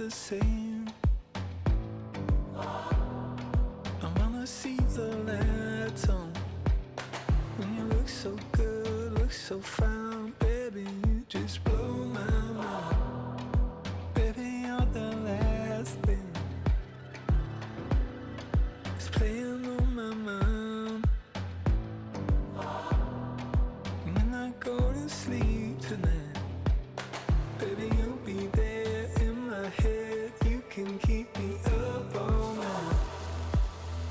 the same. I wanna see the lights on. When you look so good, look so fine, baby, you just blow my mind. Baby, you're the last thing that's playing on my mind. When I go to sleep tonight, baby, you'll be there in my head. You can keep me up all night.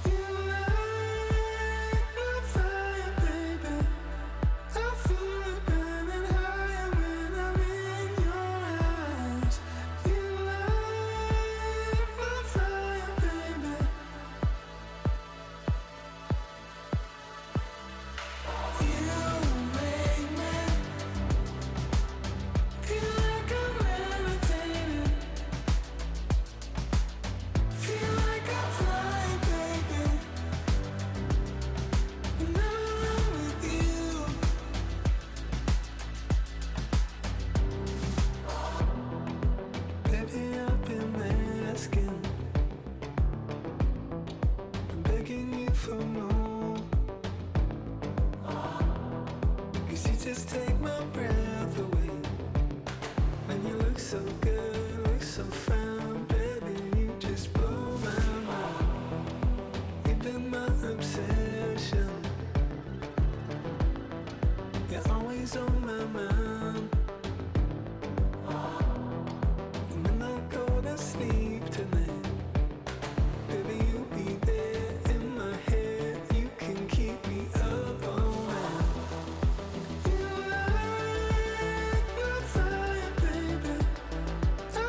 You light my fire, baby. I feel it burning higher when I'm in your eyes. You light my fire, baby. You make me feel like I'm levitating. Feel like I'm flying, baby. When I'm with you. Baby, I've been asking, been begging you for more. 'Cause you just take my breath away. When you look so good, look so fine, baby, you just blow my mind. You've been my obsession. You're always on my mind. And when I go to sleep tonight, baby, you'll be there in my head. You can keep me up all night. You light my fire, baby. I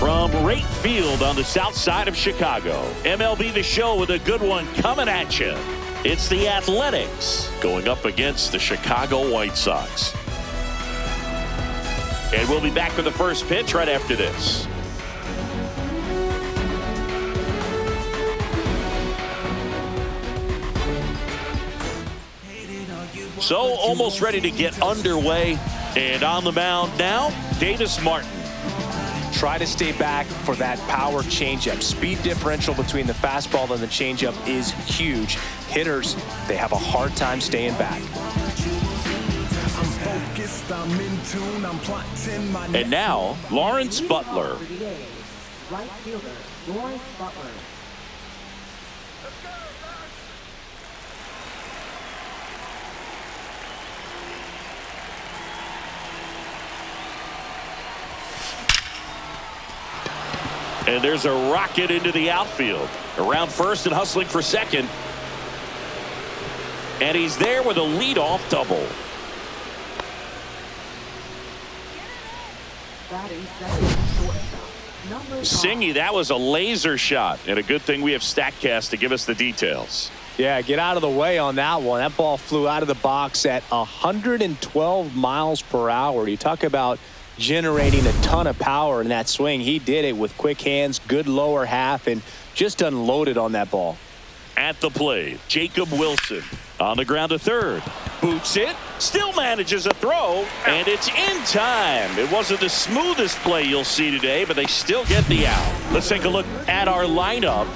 From right field on the south side of Chicago, MLB The Show with a good one coming at you. It's the Athletics going up against the Chicago White Sox. And we'll be back for the first pitch right after this. So almost ready to get underway. And on the mound now, Davis Martin. Try to stay back for that power changeup. Speed differential between the fastball and the changeup is huge. Hitters, they have a hard time staying back. And now, Lawrence Butler. Right fielder, Lawrence Butler. And there's a rocket into the outfield. Around first and hustling for second. And he's there with a leadoff double. Singy, that was a laser shot. And a good thing we have StatCast to give us the details. Yeah, get out of the way on that one. That ball flew out of the box at 112 miles per hour. You talk about generating a ton of power in that swing. He did it with quick hands, good lower half, and just unloaded on that ball. At the plate, Jacob Wilson on the ground to third. Boots it, still manages a throw, and it's in time. It wasn't the smoothest play you'll see today, but they still get the out. Let's take a look at our lineup.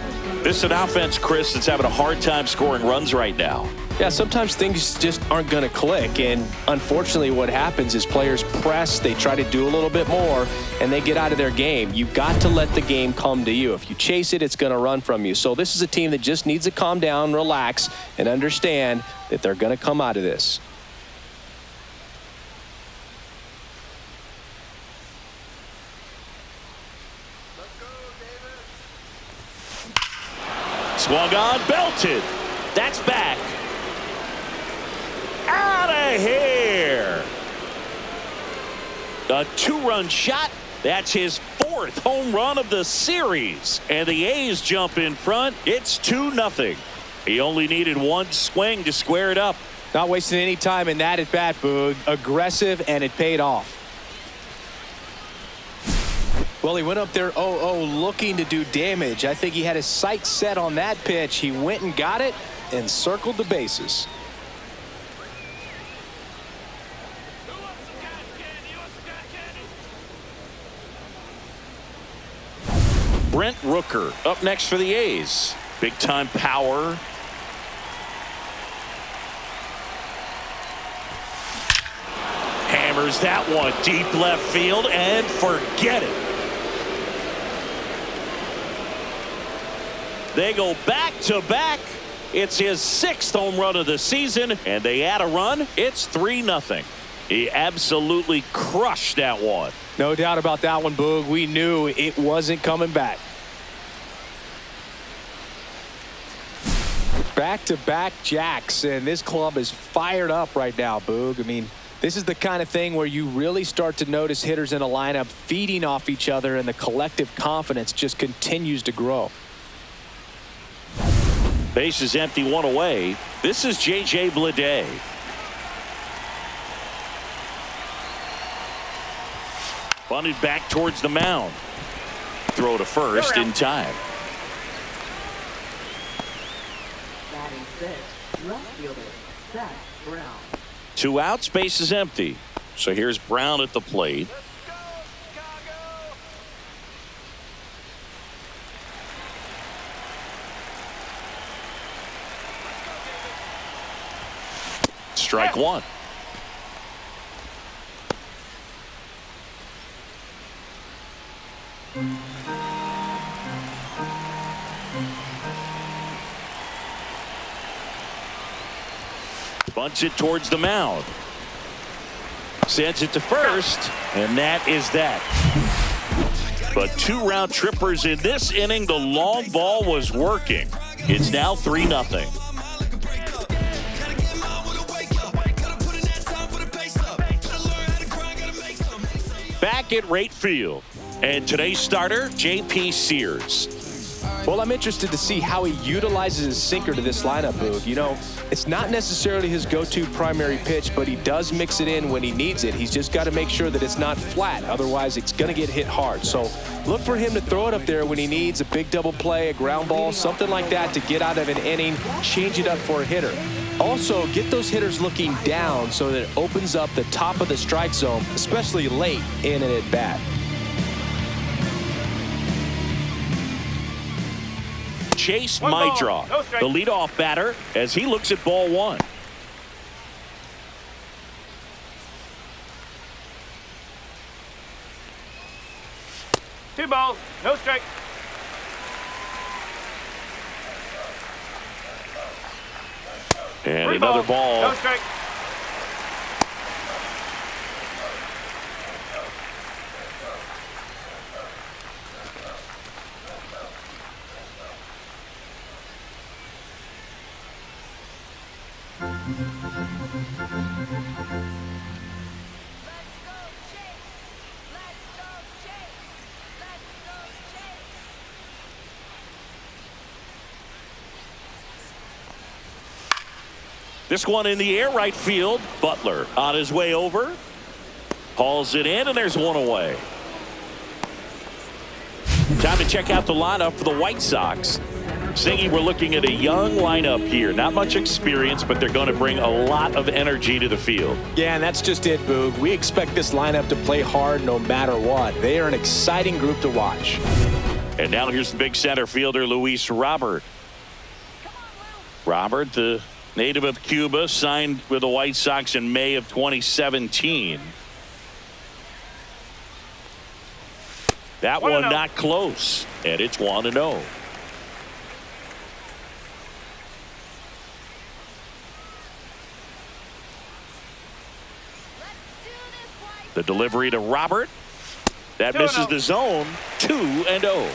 This is an offense, Chris, that's having a hard time scoring runs right now. Yeah, sometimes things just aren't going to click, and unfortunately what happens is players press, they try to do a little bit more, and they get out of their game. You've got to let the game come to you. If you chase it, it's going to run from you. So this is a team that just needs to calm down, relax, and understand that they're going to come out of this. Swung on, belted. That's back. Out of here. A two-run shot. That's his fourth home run of the series. And the A's jump in front. It's 2-0. He only needed one swing to square it up. Not wasting any time in that at bat, Boog. Aggressive, and it paid off. Well, he went up there 0-0 looking to do damage. I think he had his sights set on that pitch. He went and got it and circled the bases. Brent Rooker up next for the A's. Big time power. Hammers that one deep left field and forget it. They go back to back. It's his sixth home run of the season, and they add a run. It's 3-0. He absolutely crushed that one. No doubt about that one, Boog. We knew it wasn't coming back. Back-to-back jacks, and this club is fired up right now, Boog. I mean, this is the kind of thing where you really start to notice hitters in a lineup feeding off each other, and the collective confidence just continues to grow. Base is empty, one away. This is J.J. Bleday. Bunted back towards the mound. Throw to first in time. Batting sixth, left fielder, Seth Brown. 2 outs, base is empty. So here's Brown at the plate. Strike one. Bunts it towards the mound. Sends it to first, and that is that. But 2 round trippers in this inning. The long ball was working. It's now 3-0. Back at right field, And today's starter, J.P. Sears. Well, I'm interested to see how he utilizes his sinker to this lineup, Boog. You know, it's not necessarily his go-to primary pitch, but he does mix it in when he needs it. He's just got to make sure that it's not flat. Otherwise, it's going to get hit hard. So look for him to throw it up there when he needs a big double play, a ground ball, something like that to get out of an inning, change it up for a hitter. Also, get those hitters looking down so that it opens up the top of the strike zone, especially late in an at-bat. Chase Mydra, the leadoff batter, as he looks at ball one. Two balls, no strike. And another ball. No strike. This one in the air, right field. Butler on his way over. Hauls it in, and there's one away. Time to check out the lineup for the White Sox. Singy, we're looking at a young lineup here. Not much experience, but they're going to bring a lot of energy to the field. Yeah, and that's just it, Boog. We expect this lineup to play hard no matter what. They are an exciting group to watch. And now here's the big center fielder, Luis Robert. Robert, the native of Cuba, signed with the White Sox in May of 2017. That one not close, and it's 1-0. The delivery to Robert. That misses the zone. 2-0.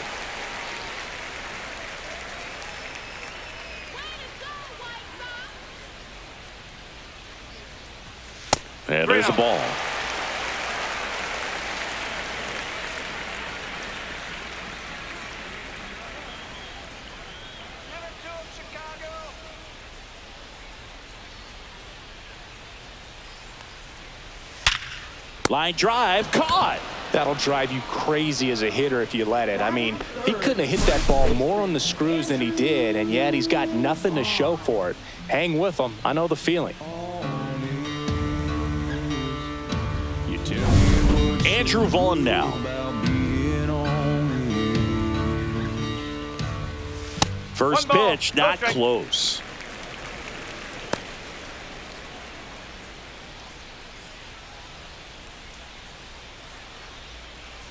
And there's the ball. Line drive, caught. That'll drive you crazy as a hitter if you let it. I mean, he couldn't have hit that ball more on the screws than he did, and yet he's got nothing to show for it. Hang with him. I know the feeling. You too. Andrew Vaughn now. First pitch, not close.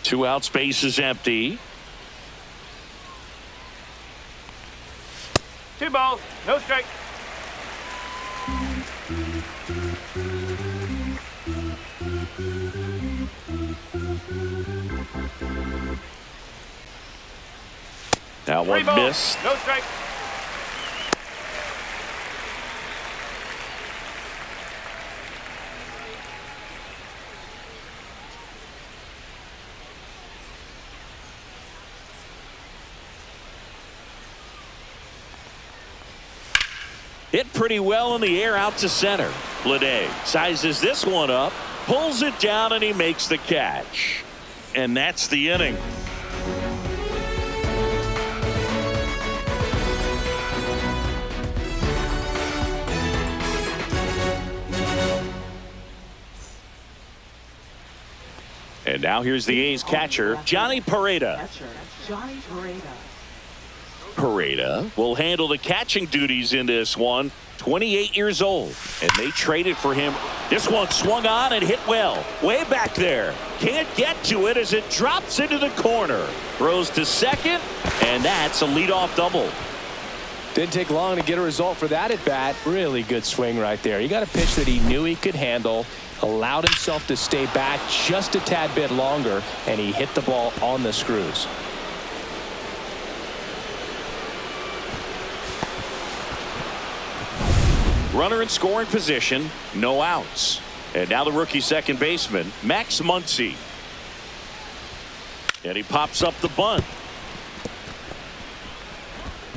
Two out, space is empty. Two balls, no strike. That one missed. No strike. Hit pretty well in the air out to center. Bleday sizes this one up, pulls it down, and he makes the catch. And that's the inning. And now here's the A's catcher, Johnny Pareda. Catcher, Johnny Pareda. Pareda will handle the catching duties in this one. 28 years old, and they traded for him. This one swung on and hit well. Way back there. Can't get to it as it drops into the corner. Throws to second, and that's a leadoff double. Didn't take long to get a result for that at bat. Really good swing right there. He got a pitch that he knew he could handle, allowed himself to stay back just a tad bit longer, and he hit the ball on the screws. Runner in scoring position, no outs. And now the rookie second baseman, Max Muncy. And he pops up the bunt.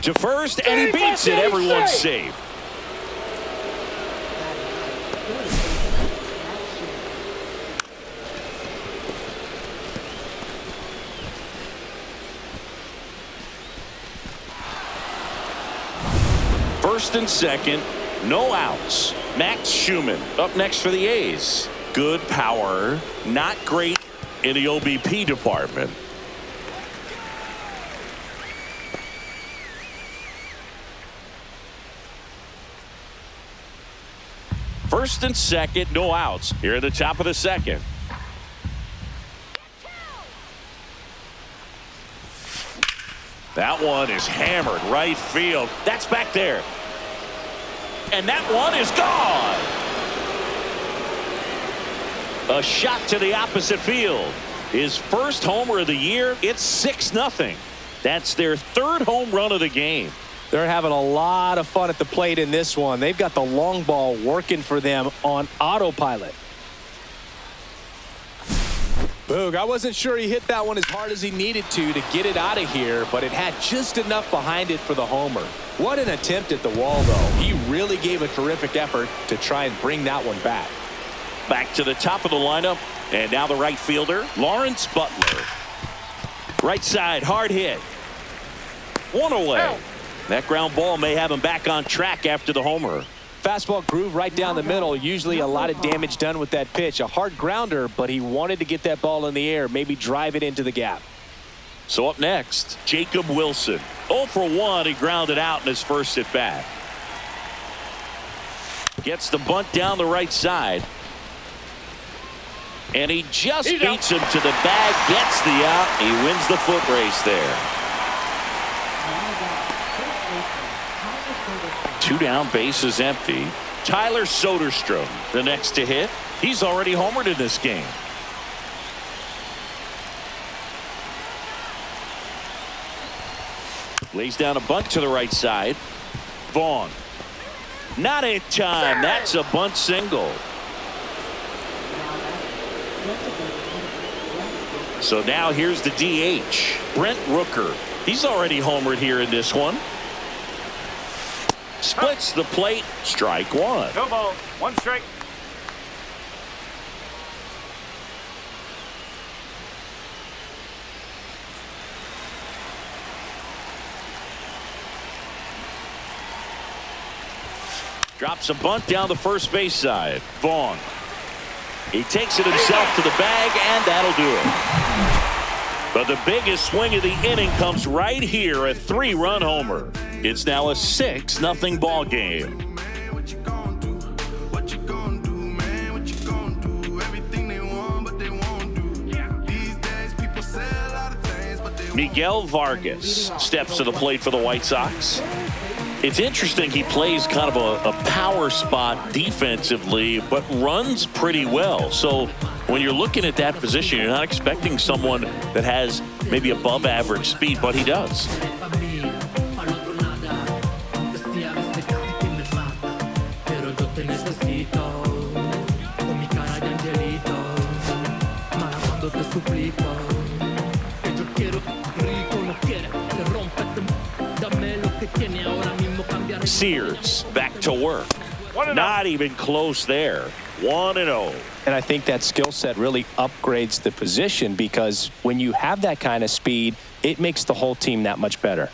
To first, and he beats it. Everyone's safe. First and second, no outs. Max Schumann up next for the A's. Good power, not great in the OBP department. First and second, no outs here at the top of the second. That one is hammered right field. That's back there. And that one is gone. A shot to the opposite field. His first homer of the year. It's 6-0. That's their third home run of the game. They're having a lot of fun at the plate in this one. They've got the long ball working for them on autopilot. Boog, I wasn't sure he hit that one as hard as he needed to get it out of here, but it had just enough behind it for the homer. What an attempt at the wall, though. He really gave a terrific effort to try and bring that one back. Back to the top of the lineup, and now the right fielder, Lawrence Butler. Right side, hard hit. One away. That ground ball may have him back on track after the homer. Fastball groove right down the middle. Usually a lot of damage done with that pitch. A hard grounder, but he wanted to get that ball in the air, maybe drive it into the gap. So up next, Jacob Wilson. 0 for 1. He grounded out in his first at bat. Gets the bunt down the right side. And he just beats him to the bag, gets the out. He wins the foot race there. 2 down, bases empty. Tyler Soderstrom, the next to hit. He's already homered in this game. Lays down a bunt to the right side. Vaughn. Not in time. That's a bunt single. So now here's the DH, Brent Rooker. He's already homered here in this one. Splits the plate. Strike one. No ball. 1 strike. Drops a bunt down the first base side. Vaughn. He takes it himself to the bag, and that'll do it. But the biggest swing of the inning comes right here, a 3-run homer. It's now a 6-0 ball game. Miguel Vargas steps to the plate for the White Sox. It's interesting, he plays kind of a power spot defensively, but runs pretty well. So when you're looking at that position, you're not expecting someone that has maybe above average speed, but he does. Sears back to work. Not even close there. 1-0. And I think that skill set really upgrades the position, because when you have that kind of speed, it makes the whole team that much better.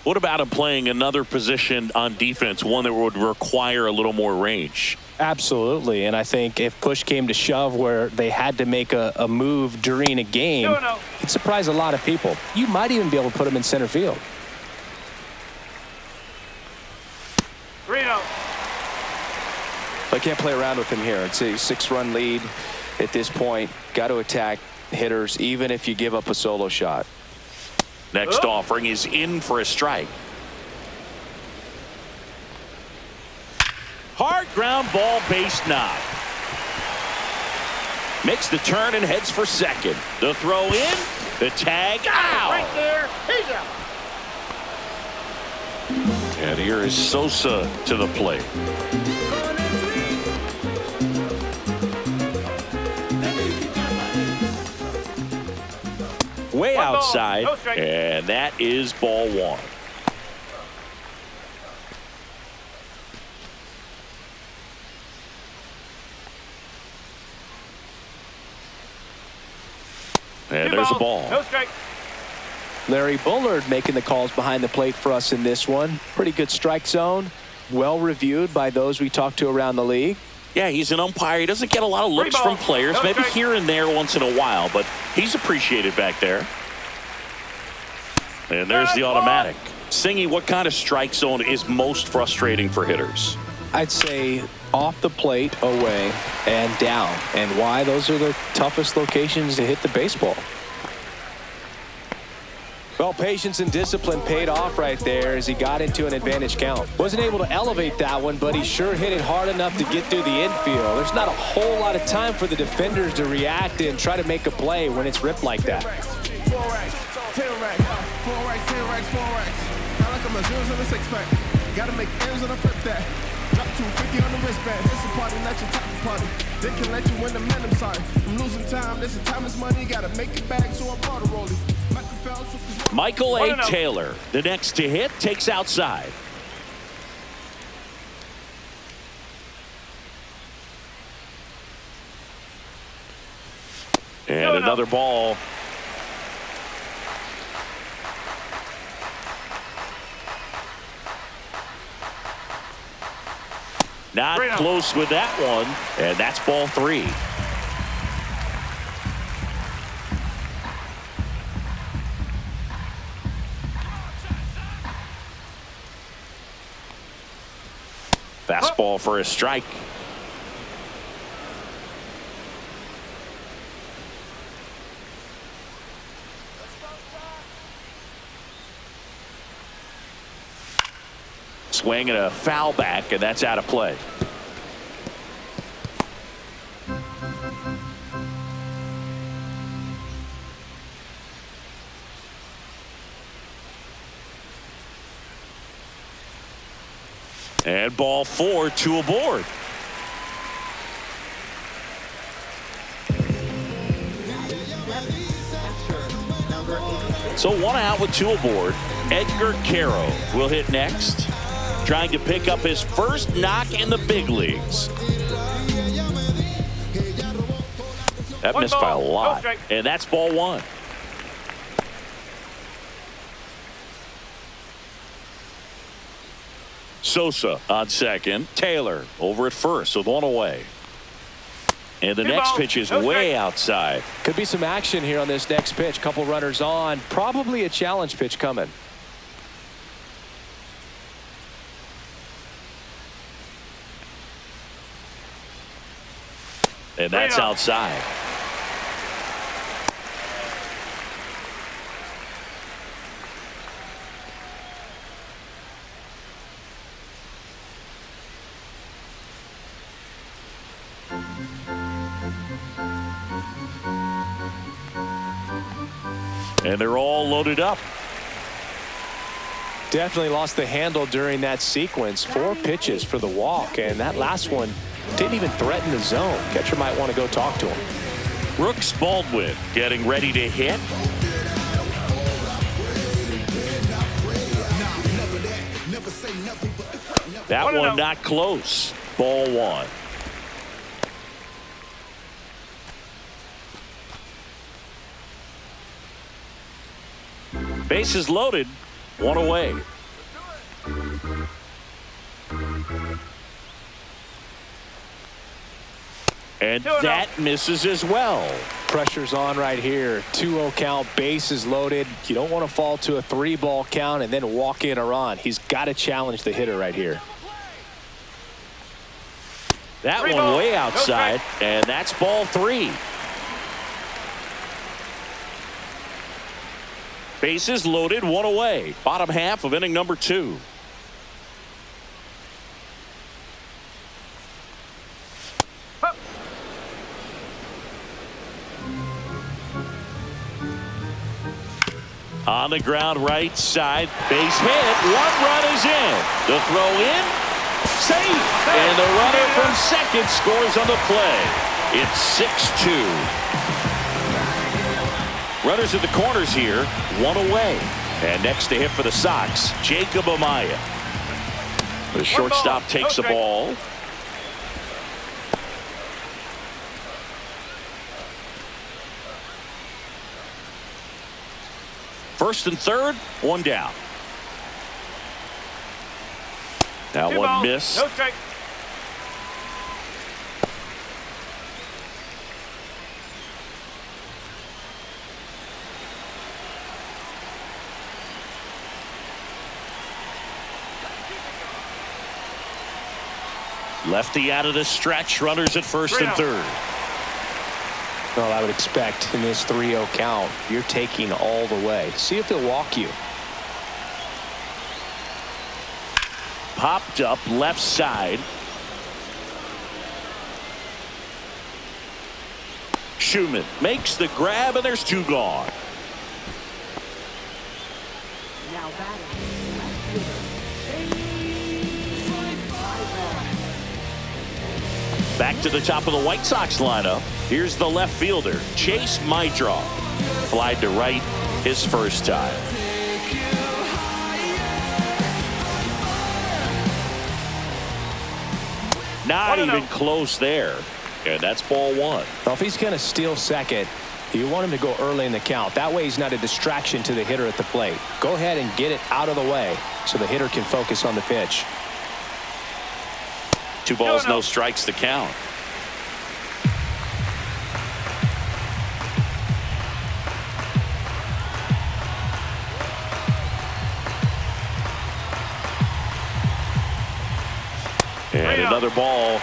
What about him playing another position on defense, one that would require a little more range? Absolutely. And I think if push came to shove where they had to make a move during a game, it'd surprise a lot of people. You might even be able to put him in center field. 3-0. I can't play around with him here. It's a 6-run lead at this point. Got to attack hitters, even if you give up a solo shot. Next offering is in for a strike. Hard ground ball, base knock. Makes the turn and heads for second. The throw in, the tag out. Right there, he's out. And here is Sosa to the plate. way One ball, outside, no strike. and that is ball one. And there's a ball. No strike. Larry Bullard making the calls behind the plate for us in this one. Pretty good strike zone. Well reviewed by those we talked to around the league. Yeah, he's an umpire. He doesn't get a lot of looks Three from ball. players, No maybe strike. here and there once in a while, but he's appreciated back there. And there's the automatic. Singy, what kind of strike zone is most frustrating for hitters? I'd say off the plate, away, and down. And why? Those are the toughest locations to hit the baseball. Well, patience and discipline paid off right there as he got into an advantage count. Wasn't able to elevate that one, but he sure hit it hard enough to get through the infield. There's not a whole lot of time for the defenders to react and try to make a play when it's ripped like that. 4 racks, 10 racks, 4 racks, 10 racks, 4 racks. Kinda like I'm a zeros on a 6-pack. Gotta make M's on a flip that. Drop 250 on the wristband. This a party, not your top party. They can let you win the man, I'm sorry. I'm losing time, this is time is money. Gotta make it back, so I brought a rollie. Michael A. Taylor, the next to hit, takes outside. And another ball. Not close with that one, and that's ball three. Fastball for a strike. Swing and a foul back, and that's out of play. And ball four, 2 aboard. So 1 out with 2 aboard. Edgar Caro will hit next, trying to pick up his first knock in the big leagues. That missed by a lot, and that's ball one. Sosa on second. Taylor over at first with 1 away. And the next pitch is way outside. Could be some action here on this next pitch. Couple runners on. Probably a challenge pitch coming. And that's outside. And they're all loaded up. Definitely lost the handle during that sequence. 4 pitches for the walk, and that last one didn't even threaten the zone. Catcher might want to go talk to him. Brooks Baldwin getting ready to hit. That one not close. Ball one. Bases loaded, 1 away. And that misses as well. Pressure's on right here. 2-0 count, bases loaded. You don't want to fall to a 3-ball count and then walk in a run. He's got to challenge the hitter right here. That one way outside, and that's ball 3. Bases loaded, 1 away. Bottom half of inning number 2. On the ground right side, base hit, 1 run is in. The throw in, safe, and the runner from second scores on the play. It's 6-2. Runners at the corners here, one away. And next to hit for the Sox, Jacob Amaya. The shortstop takes the ball. First and third, one down. That one missed. No strike. Lefty out of the stretch. Runners at first and third. Well, I would expect in this 3-0 count, you're taking all the way. See if he'll walk you. Popped up left side. Schumann makes the grab, and there's two gone. Now batting left fielder. Back to the top of the White Sox lineup. Here's the left fielder, Chase Mydroff. Flied to right his first time. Not even close there. And that's ball one. Well, if he's going to steal second, you want him to go early in the count. That way he's not a distraction to the hitter at the plate. Go ahead and get it out of the way so the hitter can focus on the pitch. 2 balls, no strikes to count. And another ball.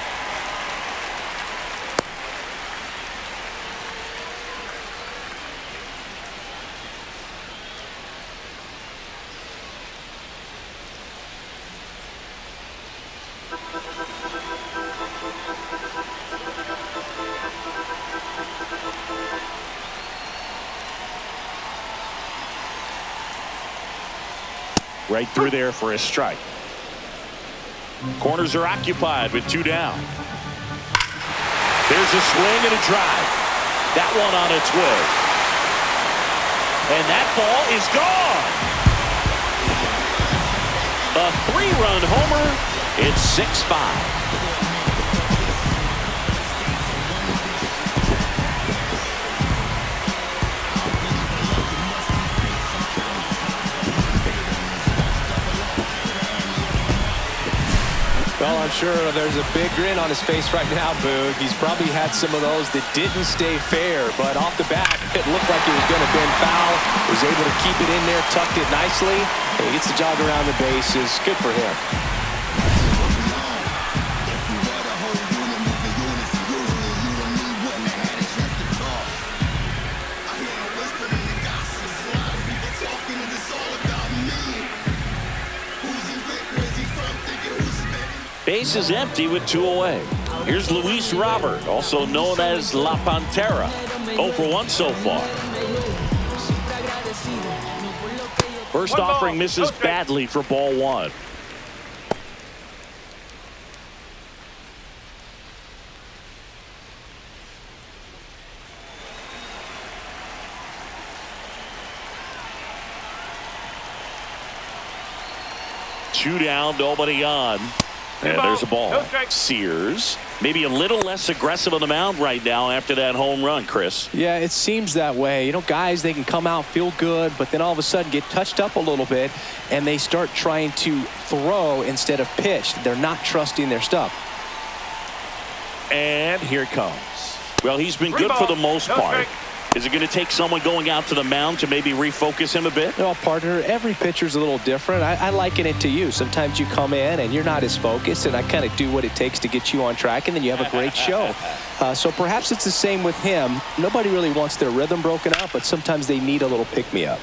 Right through there for a strike. Corners are occupied with 2 down. There's a swing and a drive. That one on its way. And that ball is gone. A 3-run homer. It's 6-5. Well, I'm sure there's a big grin on his face right now, Boog. He's probably had some of those that didn't stay fair, but off the bat, it looked like it was going to bend foul. Was able to keep it in there, tucked it nicely. He gets the jog around the bases. Good for him. Base is empty with 2 away. Here's Luis Robert, also known as La Pantera. 0 for 1 so far. First offering misses badly for ball 1. Two down, nobody on. And there's a ball. Sears, maybe a little less aggressive on the mound right now after that home run, Chris. Yeah, it seems that way. You know, guys, they can come out, feel good, but then all of a sudden get touched up a little bit, and they start trying to throw instead of pitch. They're not trusting their stuff. And here it comes. Well, he's been good for the most part. Is it going to take someone going out to the mound to maybe refocus him a bit? Well, partner, every pitcher's a little different. I liken it to you. Sometimes you come in and you're not as focused, and I kind of do what it takes to get you on track, and then you have a great show. So perhaps it's the same with him. Nobody really wants their rhythm broken up, but sometimes they need a little pick-me-up.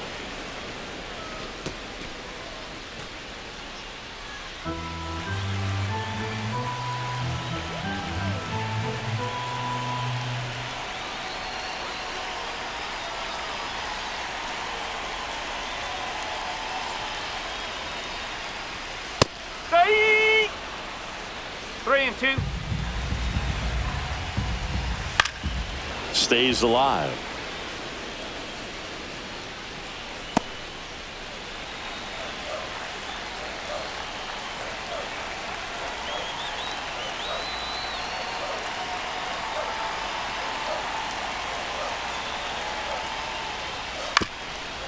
Strike! 3-2. Stays alive.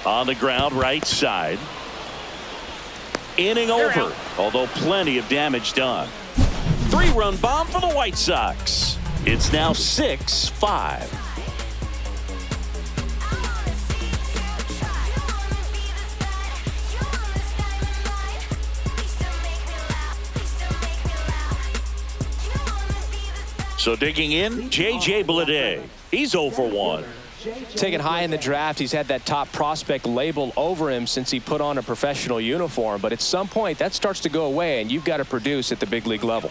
On the ground, right side. Inning over, although plenty of damage done. 3-run bomb for the White Sox. It's now 6-5. So digging in, J.J. Bleday. He's 0 for 1. Taken high in the draft, he's had that top prospect label over him since he put on a professional uniform. But at some point, that starts to go away, and you've got to produce at the big league level.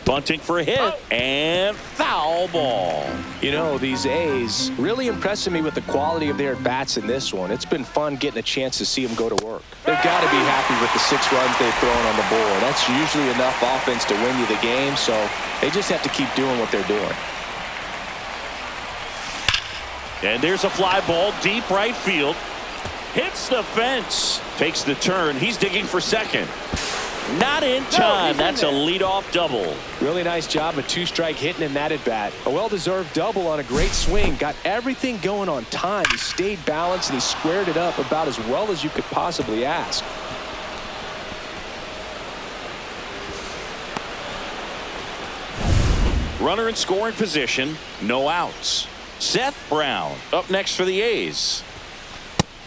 Bunting for a hit, and foul ball. You know, these A's really impressing me with the quality of their bats in this one. It's been fun getting a chance to see them go to work. They've got to be happy with the 6 runs they've thrown on the board. That's usually enough offense to win you the game, so they just have to keep doing what they're doing. And there's a fly ball deep right field. Hits the fence. Takes the turn. He's digging for second. Not in time. That's a leadoff double. Really nice job, a 2-strike hitting in that at bat. A well-deserved double on a great swing. Got everything going on time. He stayed balanced and he squared it up about as well as you could possibly ask. Runner in scoring position. No outs. Seth Brown up next for the A's.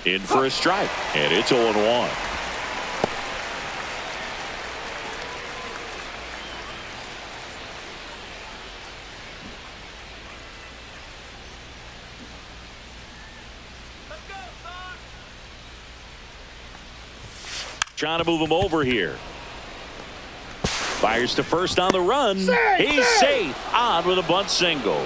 In for a strike. And it's 0-1. Trying to move him over here. Fires to first on the run. He's safe. On with a bunt single.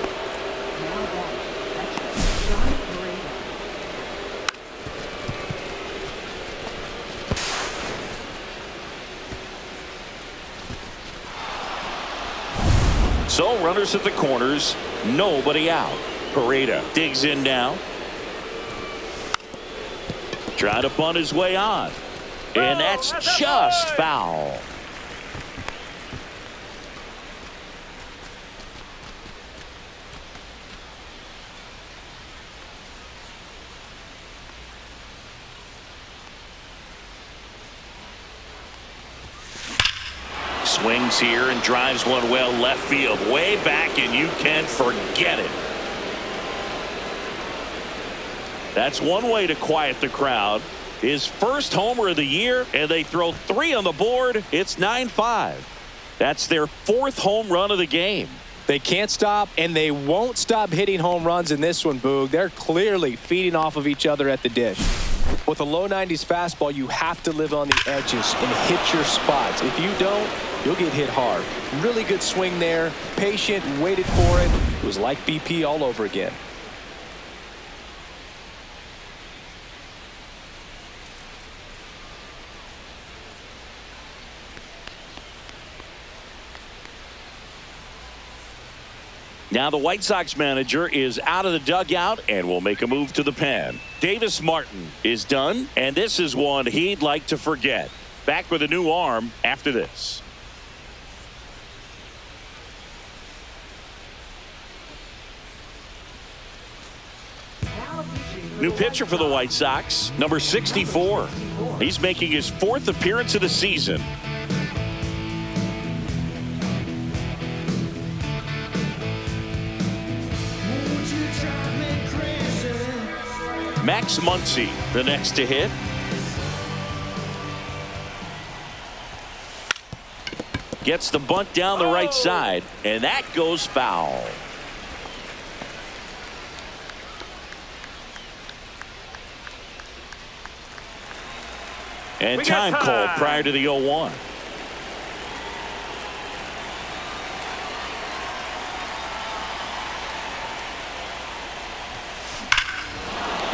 So runners at the corners. Nobody out. Pareda digs in now. Trying to bunt his way on. And that's just foul. Swings here and drives one well left field. Way back, and you can forget it. That's one way to quiet the crowd. His first homer of the year, and they throw 3 on the board. It's 9-5. That's their 4th home run of the game. They can't stop, and they won't stop hitting home runs in this one, Boog. They're clearly feeding off of each other at the dish. With a low 90s fastball, you have to live on the edges and hit your spots. If you don't, you'll get hit hard. Really good swing there. Patient, waited for it. It was like BP all over again. Now the White Sox manager is out of the dugout and will make a move to the pen. Davis Martin is done, and this is one he'd like to forget. Back with a new arm after this. New pitcher for the White Sox, number 64. He's making his 4th appearance of the season. Max Muncy, the next to hit. Gets the bunt down the right side, and that goes foul. And time called prior to the 0-1.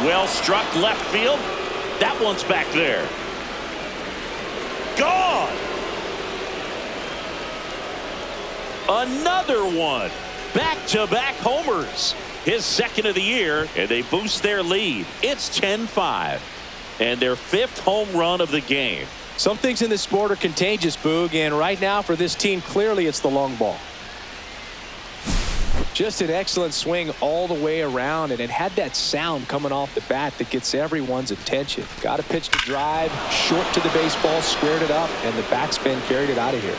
Well struck left field. That one's back there. Gone. Another one. Back-to-back homers. His 2nd of the year, and they boost their lead. It's 10-5. And their 5th home run of the game. Some things in this sport are contagious, Boog, and right now for this team, clearly it's the long ball. Just an excellent swing all the way around, and it had that sound coming off the bat that gets everyone's attention. Got a pitch to drive, short to the baseball, squared it up, and the backspin carried it out of here.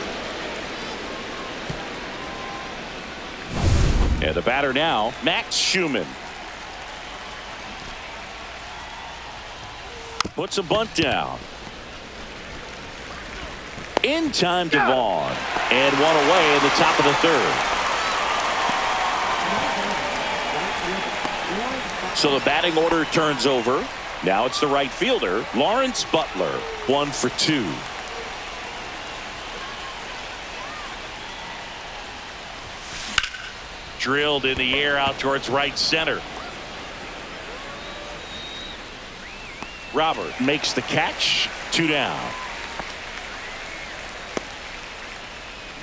And the batter now, Max Schumann. Puts a bunt down. In time to Vaughn. And one away in the top of the third. So the batting order turns over. Now it's the right fielder, Lawrence Butler, 1 for 2. Drilled in the air out towards right center. Robert makes the catch. 2 down.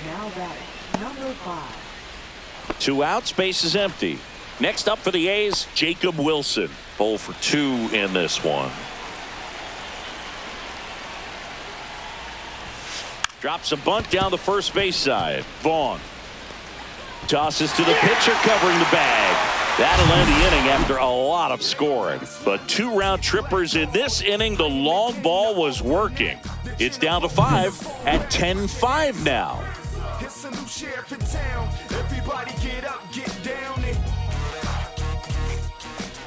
Now batting, number 5. 2 outs, base is empty. Next up for the A's, Jacob Wilson. 0 for 2 in this one. Drops a bunt down the first base side. Vaughn tosses to the pitcher covering the bag. That'll end the inning after a lot of scoring. But 2 round trippers in this inning. The long ball was working. It's down to 5 at 10-5 now. It's a new sheriff in town. Everybody get up, get down.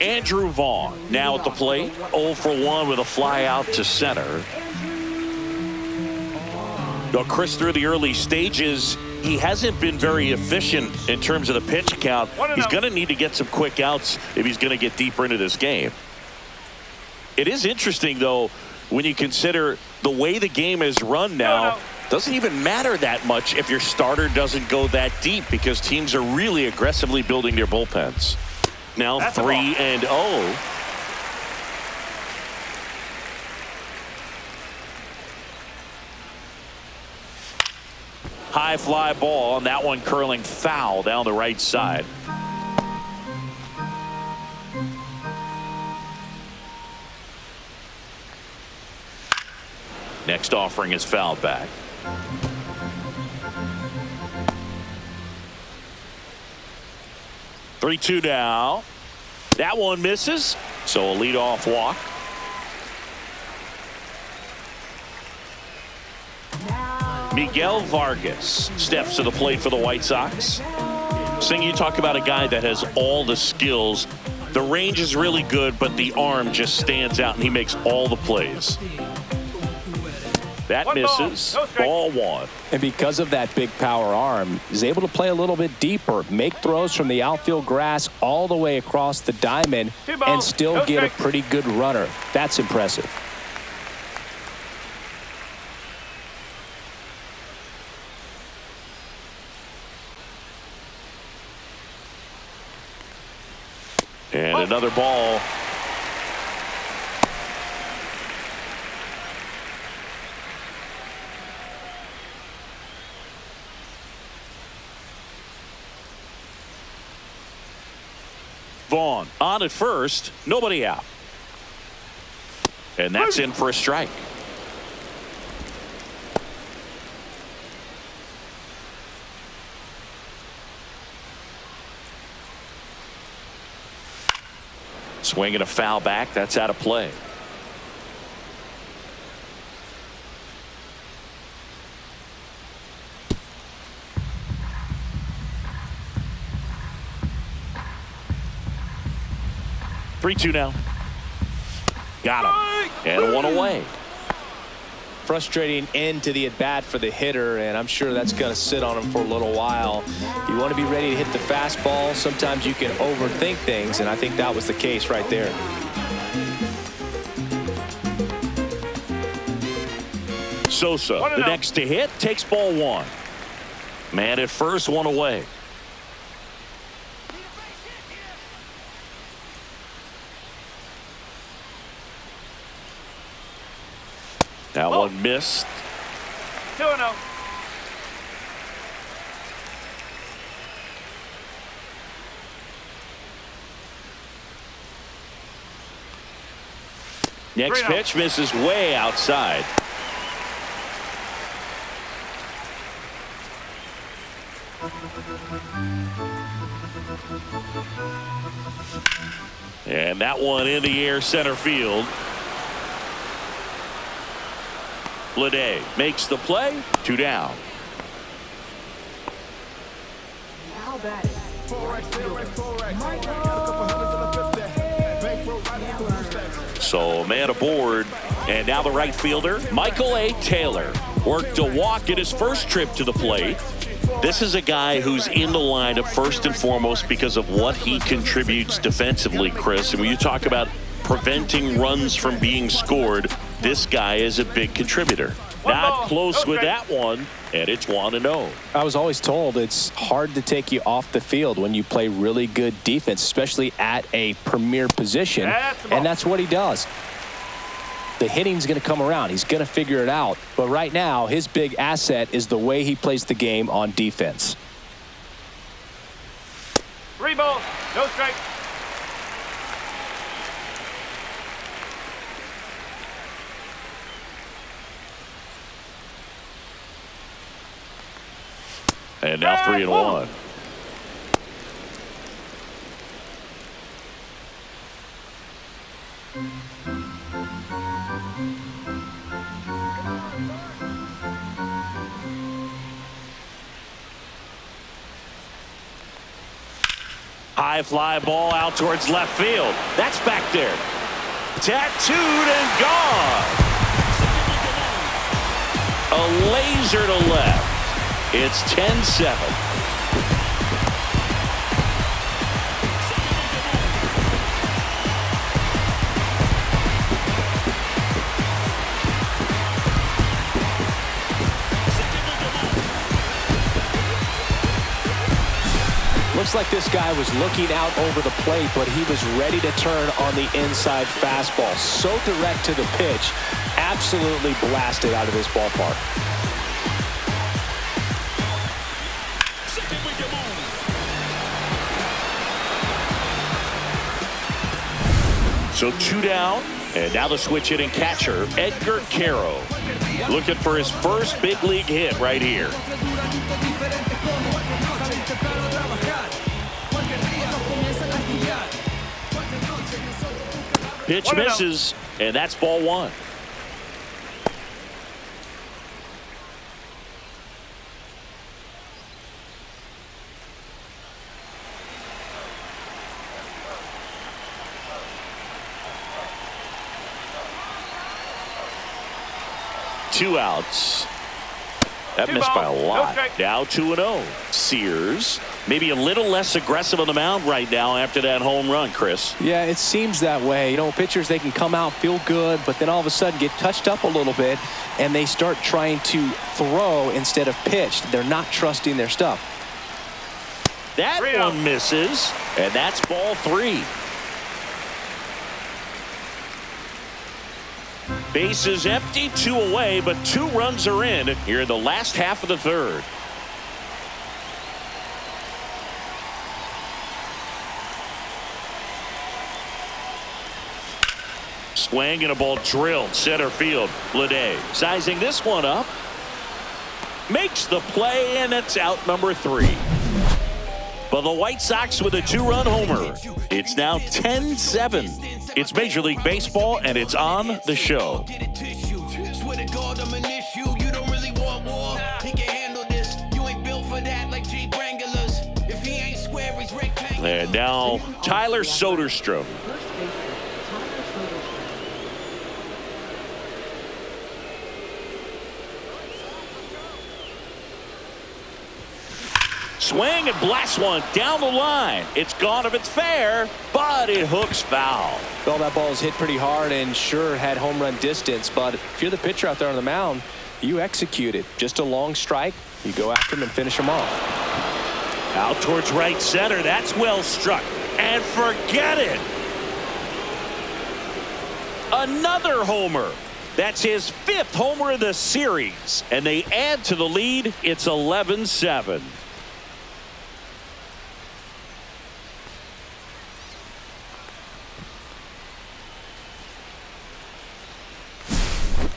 Andrew Vaughn now at the plate. 0 for 1 with a fly out to center. Now, Chris, through the early stages, he hasn't been very efficient in terms of the pitch count. He's going to need to get some quick outs if he's going to get deeper into this game. It is interesting, though, when you consider the way the game is run now. Doesn't even matter that much if your starter doesn't go that deep because teams are really aggressively building their bullpens. Now 3-0. High fly ball, and that one curling foul down the right side. Next offering is fouled back. Three-2 now. That one misses, so a leadoff walk. Miguel Vargas steps to the plate for the White Sox. Sing, you talk about a guy that has all the skills. The range is really good, but the arm just stands out, and he makes all the plays. That misses. Ball 1. And because of that big power arm, he's able to play a little bit deeper, make throws from the outfield grass all the way across the diamond, and still get a pretty good runner. That's impressive. And another ball. Vaughn on at first, nobody out. And that's in for a strike. Swing and a foul back. That's out of play. Three-two now. Got him. And one away. Frustrating end to the at-bat for the hitter, and I'm sure that's going to sit on him for a little while. You want to be ready to hit the fastball. Sometimes you can overthink things, and I think that was the case right there. Sosa, the next to hit, takes ball 1. Man at first, one away. That one missed. 2-0. Next pitch misses way outside. And that one in the air center field. Bleday makes the play. 2 down. Now batting. So man aboard, and now the right fielder, Michael A. Taylor, worked a walk in his first trip to the plate. This is a guy who's in the lineup first and foremost because of what he contributes defensively, Chris. And when you talk about preventing runs from being scored, this guy is a big contributor. Not close with that one, and it's 1-0. I was always told it's hard to take you off the field when you play really good defense, especially at a premier position, and that's what he does. The hitting's going to come around. He's going to figure it out. But right now, his big asset is the way he plays the game on defense. 3 balls, no strike. And now 3-1. High fly ball out towards left field. That's back there. Tattooed and gone. A laser to left. It's 10-7. Looks like this guy was looking out over the plate, but he was ready to turn on the inside fastball. So direct to the pitch, absolutely blasted out of this ballpark. So 2 down, and now the switch hitting catcher, Edgar Caro, looking for his first big league hit right here. Pitch misses, and that's ball 1. Two outs. That missed by a lot. Now 2-0. Sears maybe a little less aggressive on the mound right now after that home run, Chris. Yeah, it seems that way. You know, pitchers, they can come out, feel good, but then all of a sudden get touched up a little bit, and they start trying to throw instead of pitch. They're not trusting their stuff. That one misses, and that's ball 3. Bases empty, 2 away, but 2 runs are in here in the last half of the 3rd. Swing and a ball drilled center field. Bleday sizing this one up. Makes the play, and it's out number 3. But the White Sox with a 2-run homer. It's now 10-7. It's Major League Baseball, and it's on the show. And now Tyler Soderstrom. Swing and blast one down the line. It's gone if it's fair, but it hooks foul. Well, that ball is hit pretty hard and sure had home run distance, but if you're the pitcher out there on the mound, you execute it. Just a long strike, you go after him and finish him off. Out towards right center. That's well struck. And forget it. Another homer. That's his 5th homer of the series. And they add to the lead. It's 11-7.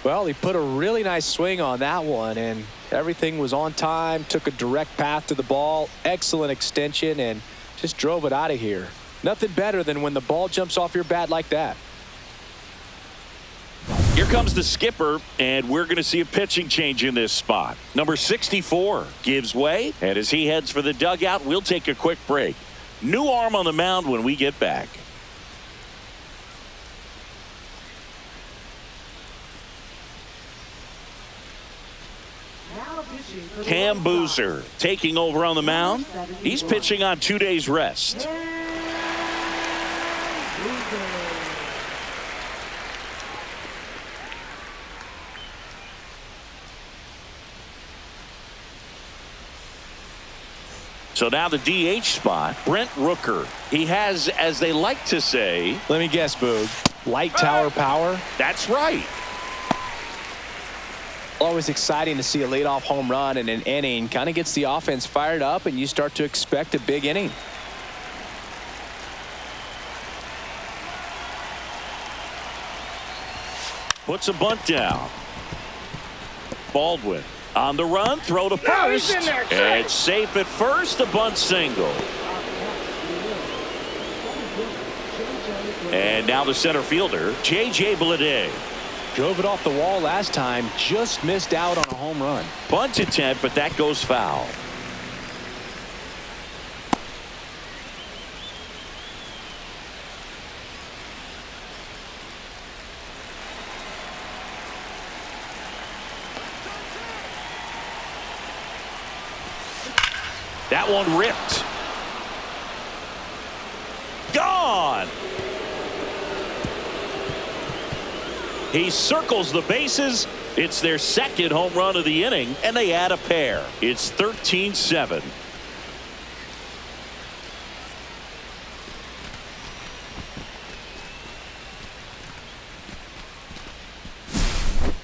Well, he put a really nice swing on that one, and everything was on time, took a direct path to the ball, excellent extension, and Just drove it out of here. Nothing better than when the ball jumps off your bat like that. Here comes the skipper, and we're going to see a pitching change in this spot. Number 64 gives way, and as he heads for the dugout, we'll take a quick break. New arm on the mound when we get back. Cam Boozer taking over on the mound. He's pitching on 2 days rest. So now the DH spot, Brent Rooker. He has, as they like to say, let me guess, Boog, light tower power? That's right. Always exciting to see a leadoff home run in an inning. Kind of gets the offense fired up, and you start to expect a big inning. Puts a bunt down. Baldwin on the run, throw to first. And safe at first, a bunt single. And now the center fielder, J.J. Bleday. Drove it off the wall last time, just missed out on a home run. Bunt attempt, but that goes foul. That one ripped. Gone. He circles the bases. It's their second home run of the inning, and they add a pair. It's 13-7.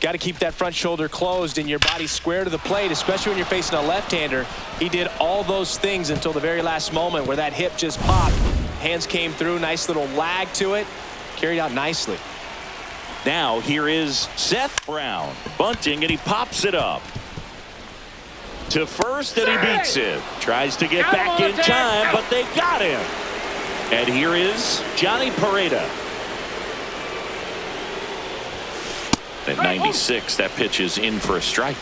Got to keep that front shoulder closed and your body square to the plate, especially when you're facing a left-hander. He did all those things until the very last moment where that hip just popped. Hands came through, nice little lag to it. Carried out nicely. Now here is Seth Brown bunting, and he pops it up to first, and he beats it. Tries to get back in time, but they got him. And here is Johnny Pareda. At 96, that pitch is in for a strike.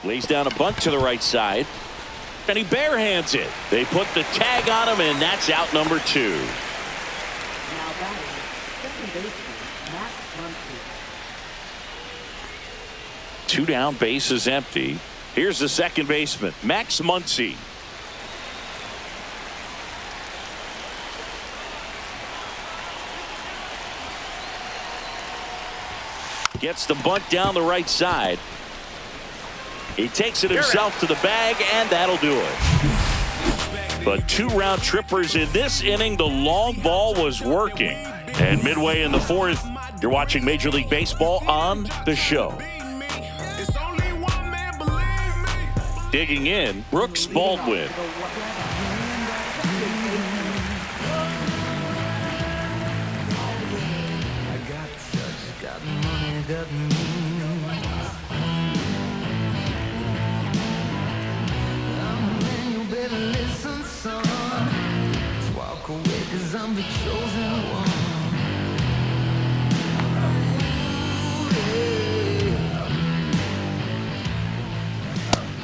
Lays down a bunt to the right side, and he barehands it. They put the tag on him, and that's out number 2. Now batting, second baseman, Max Muncy. 2 down, bases empty. Here's the second baseman, Max Muncy. Gets the bunt down the right side. He takes it himself to the bag, and that'll do it. But 2 round trippers in this inning. The long ball was working. And midway in the 4th, you're watching Major League Baseball on The Show. Digging in, Brooks Baldwin.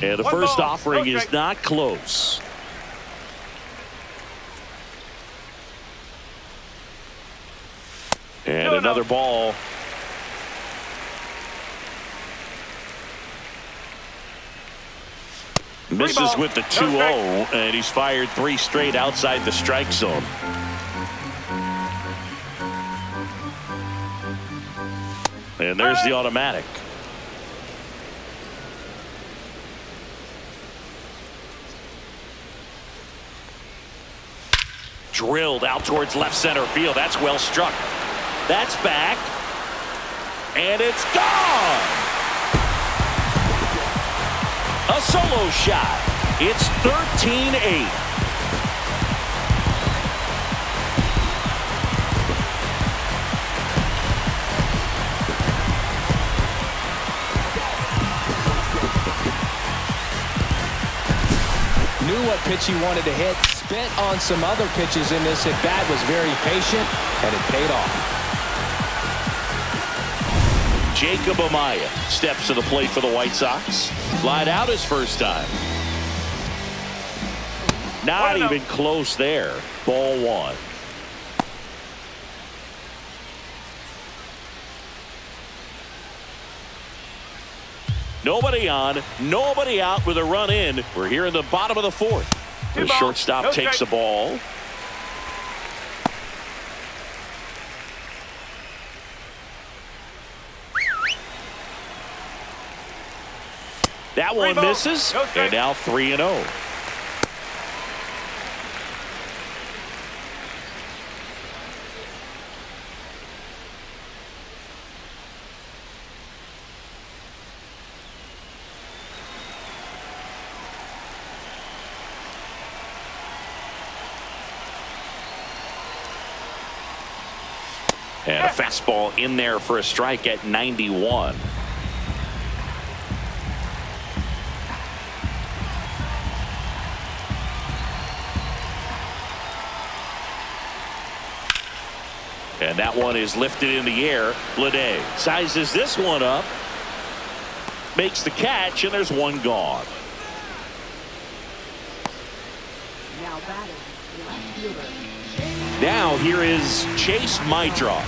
And the first offering is not close. And another ball. Misses with the 2-0, and he's fired 3 straight outside the strike zone. And there's the automatic. Drilled out towards left center field. That's well struck. That's back. And it's gone. A solo shot. It's 13-8. what pitch he wanted to hit. Spent on some other pitches in this at bat, was very patient, and it paid off. Jacob Amaya steps to the plate for the White Sox. Lied out his first time. Not even close there. Ball one. Nobody on, nobody out with a run in. We're here in the bottom of the fourth. The shortstop takes the ball. That one misses, and now 3-0. And a fastball in there for a strike at 91. And that one is lifted in the air. Bleday sizes this one up. Makes the catch, and there's one gone. Now batting, left fielder. Now here is Chase Mydroth.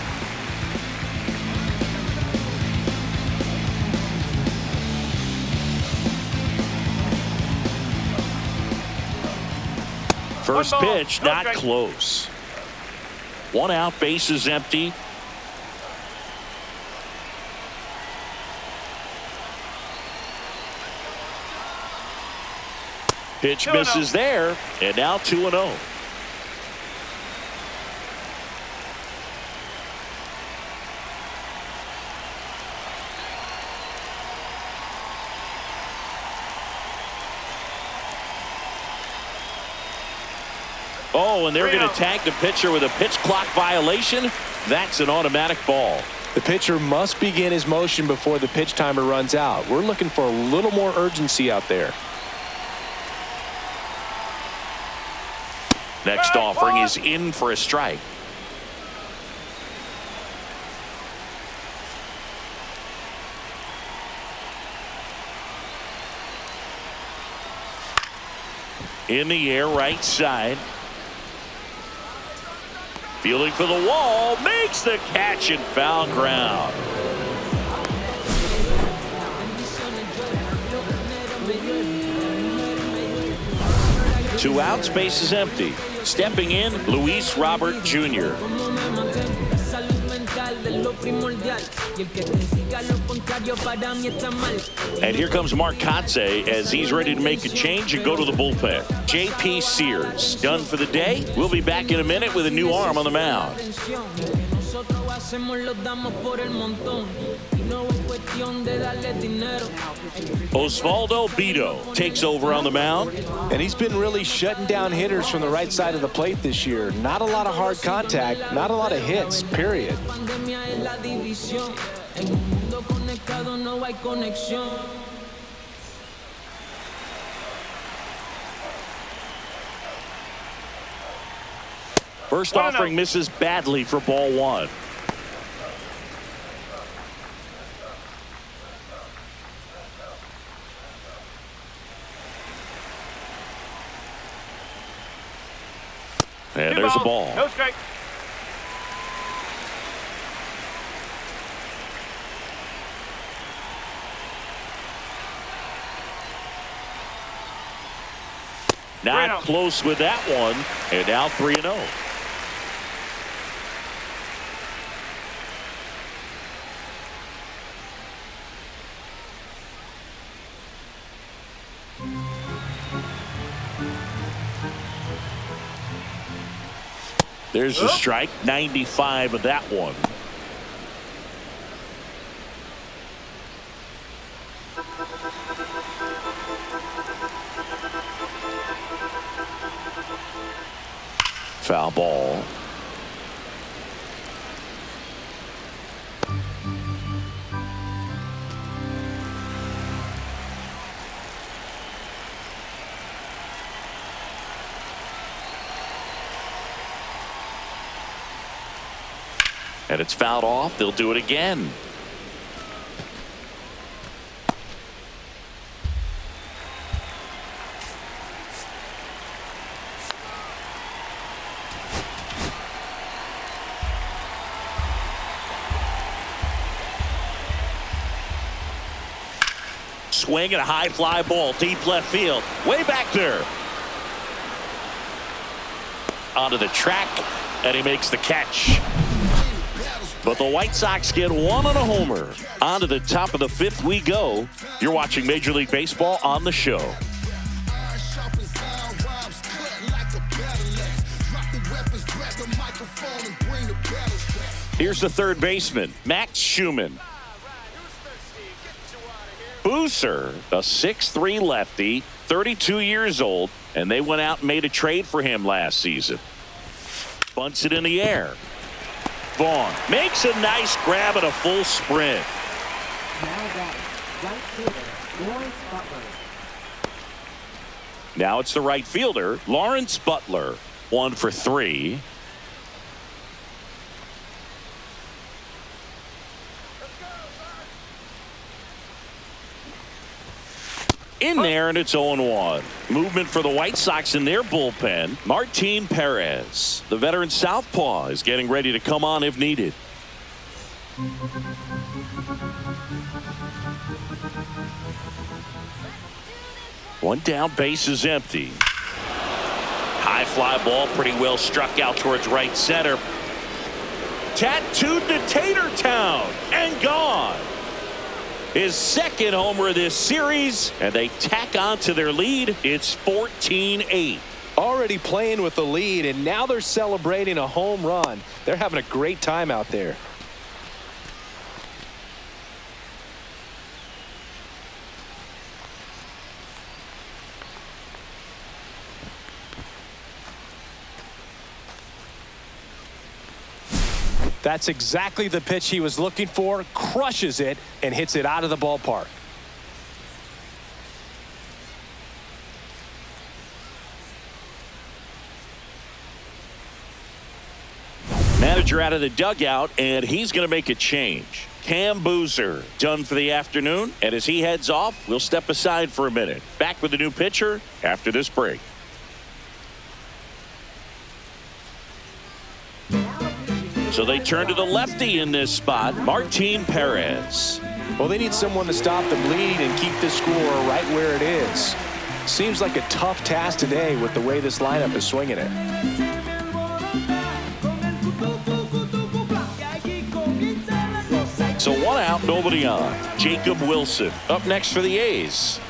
First pitch, not close. One out, base is empty. Pitch misses there, and now 2-0. Oh, and they're going to tag the pitcher with a pitch clock violation. That's an automatic ball. The pitcher must begin his motion before the pitch timer runs out. We're looking for a little more urgency out there. Next offering is in for a strike. In the air, right side. Fielding for the wall, makes the catch and foul ground. Two outs, base is empty. Stepping in, Luis Robert Jr. And here comes Mark Kotze as he's ready to make a change and go to the bullpen. J.P. Sears done for the day. We'll be back in a minute with a new arm on the mound. Osvaldo Bido takes over on the mound. And he's been really shutting down hitters from the right side of the plate this year. Not a lot of hard contact, not a lot of hits, period. First offering misses badly for ball one. And there's a ball. No strike. Not close with that one. And now 3-0. There's the strike, 95 of that one. Foul ball. And it's fouled off. They'll do it again. Swing and a high fly ball deep left field. Way back there. Onto the track, and he makes the catch. But the White Sox get one on a homer. On to the top of the fifth we go. You're watching Major League Baseball on the show. Here's the third baseman, Max Schumann. Booser, a 6'3 lefty, 32 years old, and they went out and made a trade for him last season. Bunts it in the air. Vaughn makes a nice grab and a full sprint. Now batting, right fielder, Lawrence Butler. Now it's the right fielder, Lawrence Butler. 1 for 3. In there, and it's 0-1. Movement for the White Sox in their bullpen. Martin Perez, the veteran southpaw, is getting ready to come on if needed. One down, base is empty. High fly ball, pretty well struck out towards right center. Tattooed to Tatertown and gone. His second homer of this series, and they tack on to their lead. It's 14-8. Already playing with the lead, and now they're celebrating a home run. They're having a great time out there. That's exactly the pitch he was looking for. Crushes it and hits it out of the ballpark. Manager out of the dugout, and he's going to make a change. Cam Boozer done for the afternoon, and as he heads off, we'll step aside for a minute. Back with the new pitcher after this break. So they turn to the lefty in this spot, Martin Perez. Well, they need someone to stop the bleed and keep the score right where it is. Seems like a tough task today with the way this lineup is swinging it. So 1 out, nobody on. Jacob Wilson up next for the A's.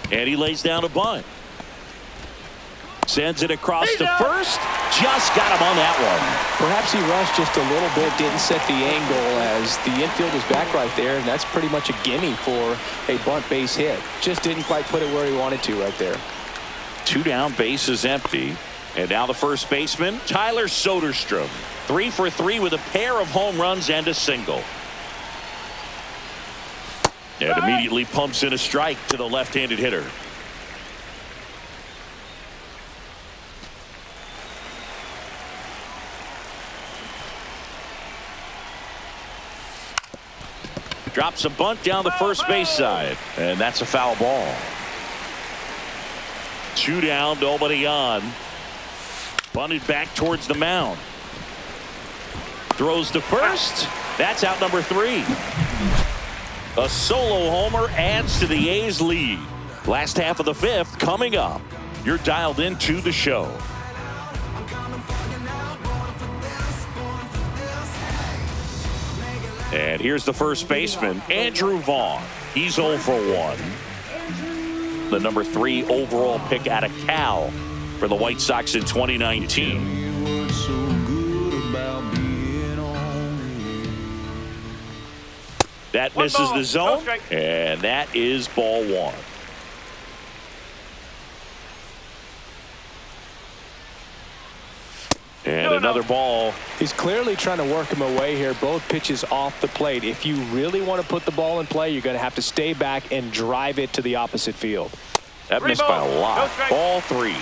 And he lays down a bunt. Sends it across to first. Just got him on that one. Perhaps he rushed just a little bit, didn't set the angle as the infield is back right there, and that's pretty much a gimme for a bunt base hit. Just didn't quite put it where he wanted to right there. 2 down, base is empty. And now the first baseman, Tyler Soderstrom. 3 for 3 with a pair of home runs and a single. And immediately pumps in a strike to the left-handed hitter. Drops a bunt down the first base side, and that's a foul ball. 2 down, nobody on. Bunted back towards the mound. Throws to first. That's out number 3. A solo homer adds to the A's lead. Last half of the 5th coming up. You're dialed into the show. And here's the first baseman, Andrew Vaughn. He's 0 for 1. The number 3 overall pick out of Cal for the White Sox in 2019. That misses the zone, and that is ball 1. And another ball. He's clearly trying to work him away here. Both pitches off the plate. If you really want to put the ball in play, you're going to have to stay back and drive it to the opposite field. That missed by a lot. Ball 3.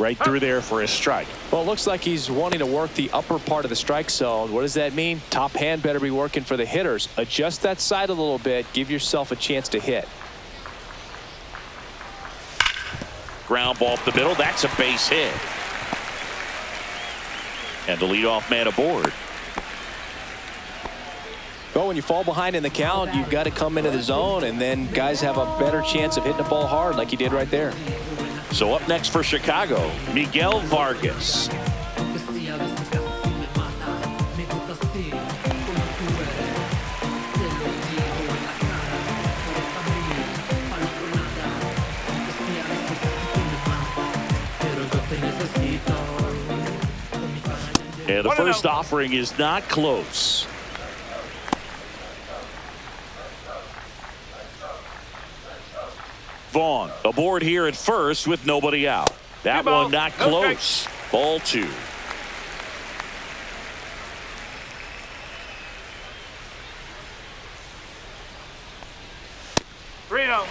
right through there for a strike. Well, it looks like he's wanting to work the upper part of the strike zone. What does that mean? Top hand better be working for the hitters. Adjust that side a little bit. Give yourself a chance to hit. Ground ball up the middle. That's a base hit. And the leadoff man aboard. Well, when you fall behind in the count, you've got to come into the zone, and then guys have a better chance of hitting the ball hard like he did right there. So up next for Chicago, Miguel Vargas. And the first offering is not close. Vaughn aboard here at first with nobody out. That one not close. Ball 2. Reno.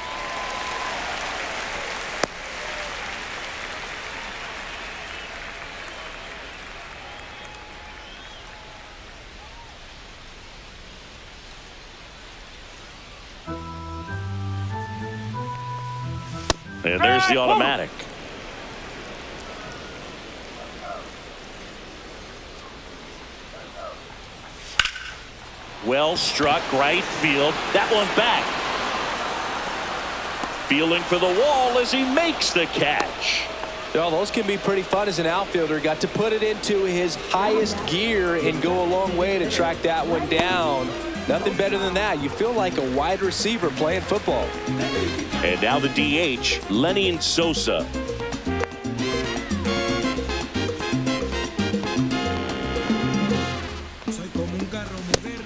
And there's the automatic. Well struck right field. That one back. Feeling for the wall as he makes the catch. Well, those can be pretty fun as an outfielder. Got to put it into his highest gear and go a long way to track that one down. Nothing better than that. You feel like a wide receiver playing football. And now the DH, Lenny Sosa.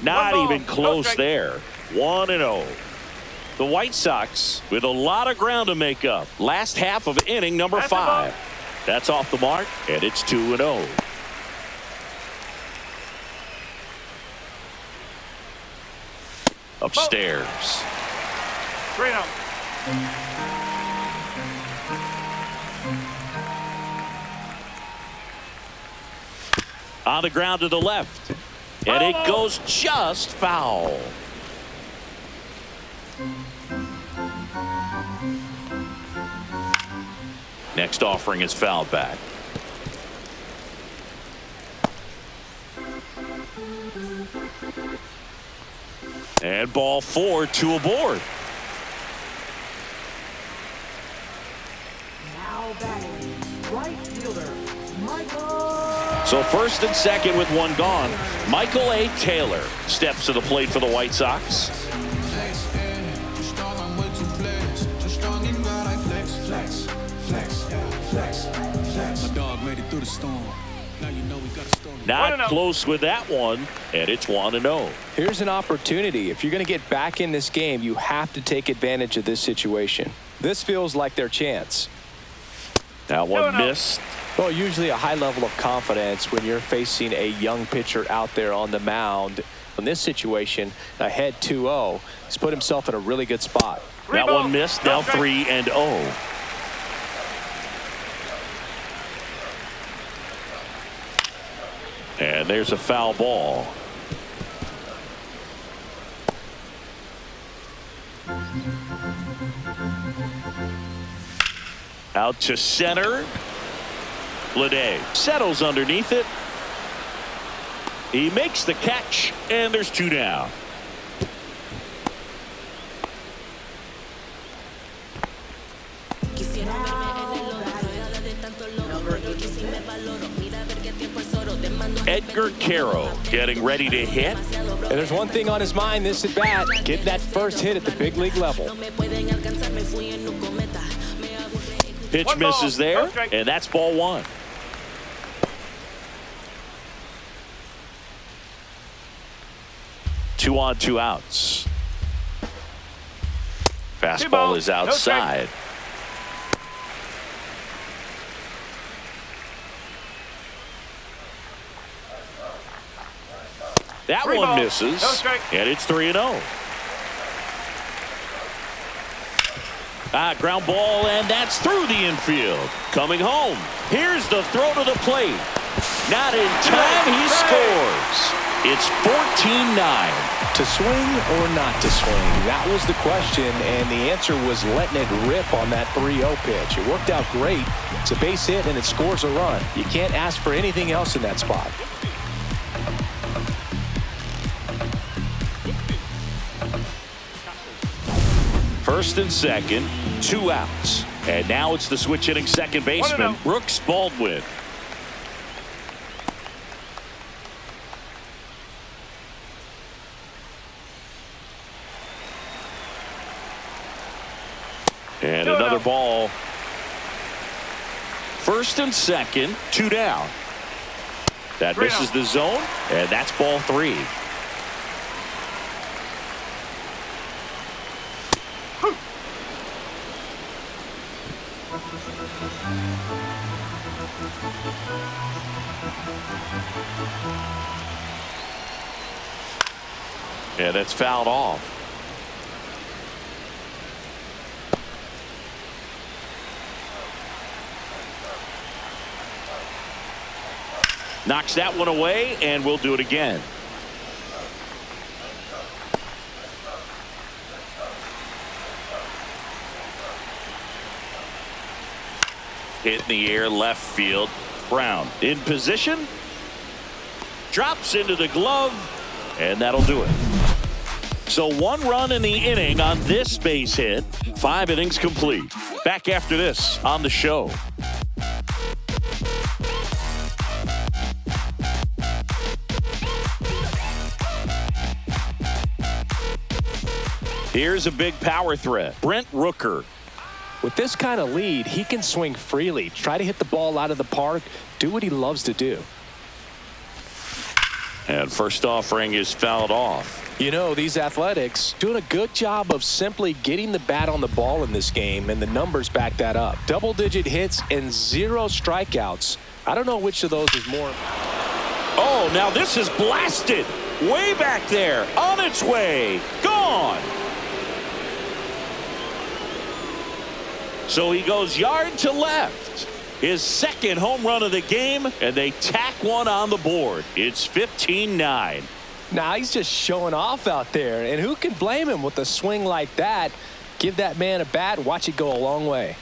Not even close there. 1-0. The White Sox with a lot of ground to make up. Last half of inning number 5. That's off the mark, and it's 2-0. Upstairs. 3-0. On the ground to the left. And it goes just foul. Next offering is fouled back. And ball 4, 2 aboard. Now batting, right fielder, Michael. So first and second with one gone. Michael A. Taylor steps to the plate for the White Sox. Not close with that one, and it's 1-0. Here's an opportunity. If you're going to get back in this game, you have to take advantage of this situation. This feels like their chance. That one missed. Well, usually a high level of confidence when you're facing a young pitcher out there on the mound. In this situation, ahead 2-0, he's put himself in a really good spot. That one missed. Now 3-0. And there's a foul ball. Out to center. Lede settles underneath it. He makes the catch, and there's 2 down. Edgar Caro getting ready to hit. And there's one thing on his mind this at bat, get that first hit at the big league level. Pitch misses there, and that's ball 1. Two on, 2 outs. Fastball is outside. That one misses, and it's 3-0. Ground ball, and that's through the infield. Coming home. Here's the throw to the plate. Not in time. He scores. It's 14-9. To swing or not to swing? That was the question, and the answer was letting it rip on that 3-0 pitch. It worked out great. It's a base hit, and it scores a run. You can't ask for anything else in that spot. First and second, 2 outs. And now it's the switch hitting second baseman, Brooks Baldwin. And another ball. First and second, 2 down. That misses the zone, and that's ball 3. And it's fouled off. Knocks that one away, and we'll do it again. Hit in the air, left field. Brown in position. Drops into the glove, and that'll do it. So 1 run in the inning on this base hit. 5 innings complete. Back after this on the show. Here's a big power threat. Brent Rooker. With this kind of lead, he can swing freely, try to hit the ball out of the park, do what he loves to do. And first offering is fouled off. You know, these Athletics doing a good job of simply getting the bat on the ball in this game, and the numbers back that up. Double-digit hits and 0 strikeouts. I don't know which of those is more. Oh, now this is blasted. Way back there. On its way. Gone. So he goes yard to left. His second home run of the game, and they tack one on the board. It's 15-9. Now he's just showing off out there, and who can blame him with a swing like that? Give that man a bat, watch it go a long way.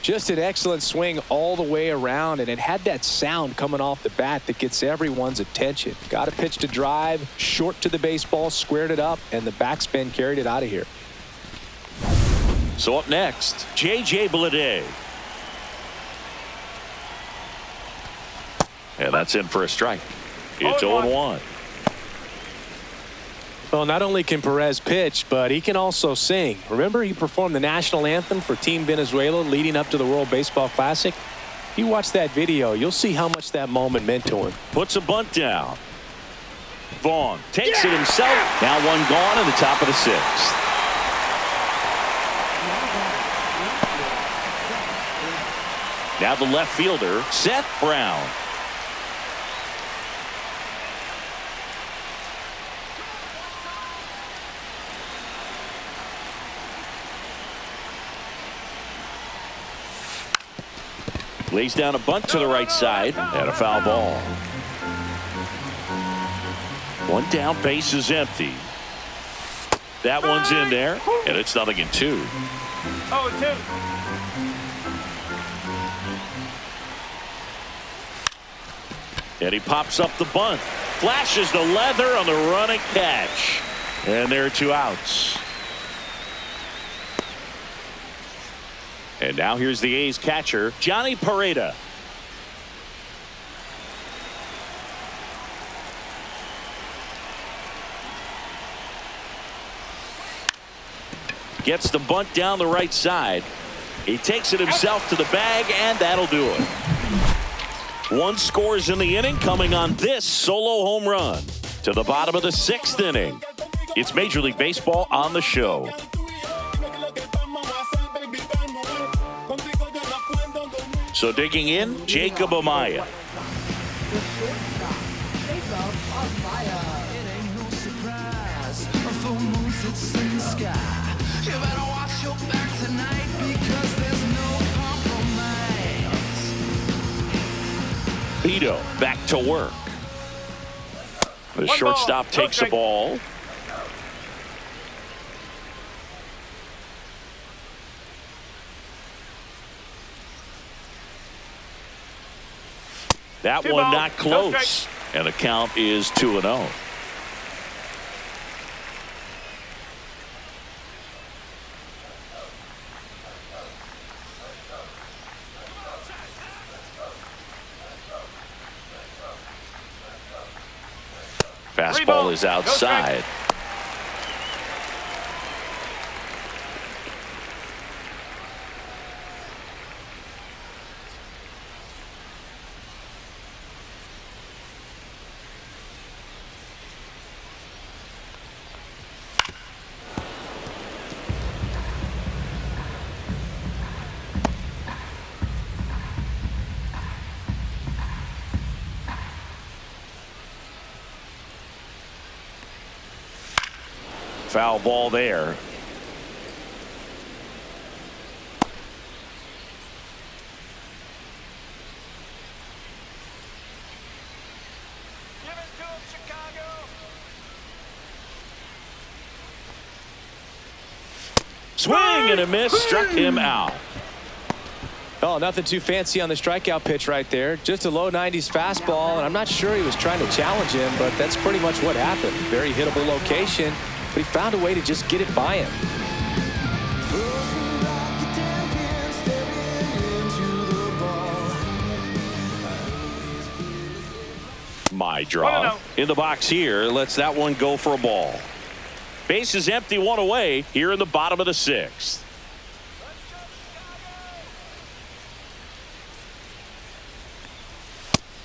Just an excellent swing all the way around, and it had that sound coming off the bat that gets everyone's attention. Got a pitch to drive, short to the baseball, squared it up, and the backspin carried it out of here. So up next, J.J. Bleday. And that's in for a strike. It's 0-1. Well, not only can Perez pitch, but he can also sing. Remember, he performed the national anthem for Team Venezuela leading up to the World Baseball Classic? If you watch that video, you'll see how much that moment meant to him. Puts a bunt down. Vaughn takes it himself. Now 1 gone in the top of the 6th. Now the left fielder, Seth Brown. Lays down a bunt to the right side and a foul ball. 1 down, base is empty. That one's in there, and it's 0-2. 0-2. And he pops up the bunt. Flashes the leather on the running catch. And there are 2 outs. And now here's the A's catcher, Johnny Pareda. Gets the bunt down the right side. He takes it himself to the bag, and that'll do it. 1 scores in the inning, coming on this solo home run. To the bottom of the 6th inning. It's Major League Baseball on the show. So digging in, Jacob Amaya. It ain't no surprise. A full moon sits in the sky. You better watch Pito back to work. The One shortstop ball. takes the Okay. ball. That Two one ball. not No close. strike. And the count is 2-0. Fastball ball. is No strike. outside. Foul ball there. Give it to him, Chicago. Swing and a miss. Struck him out. Oh, nothing too fancy on the strikeout pitch right there. Just a low 90s fastball, and I'm not sure he was trying to challenge him, but that's pretty much what happened. Very hittable location, but he found a way to just get it by him. My draw. 1-0. In the box here, lets that one go for a ball. Base is empty, one away here in the bottom of the sixth.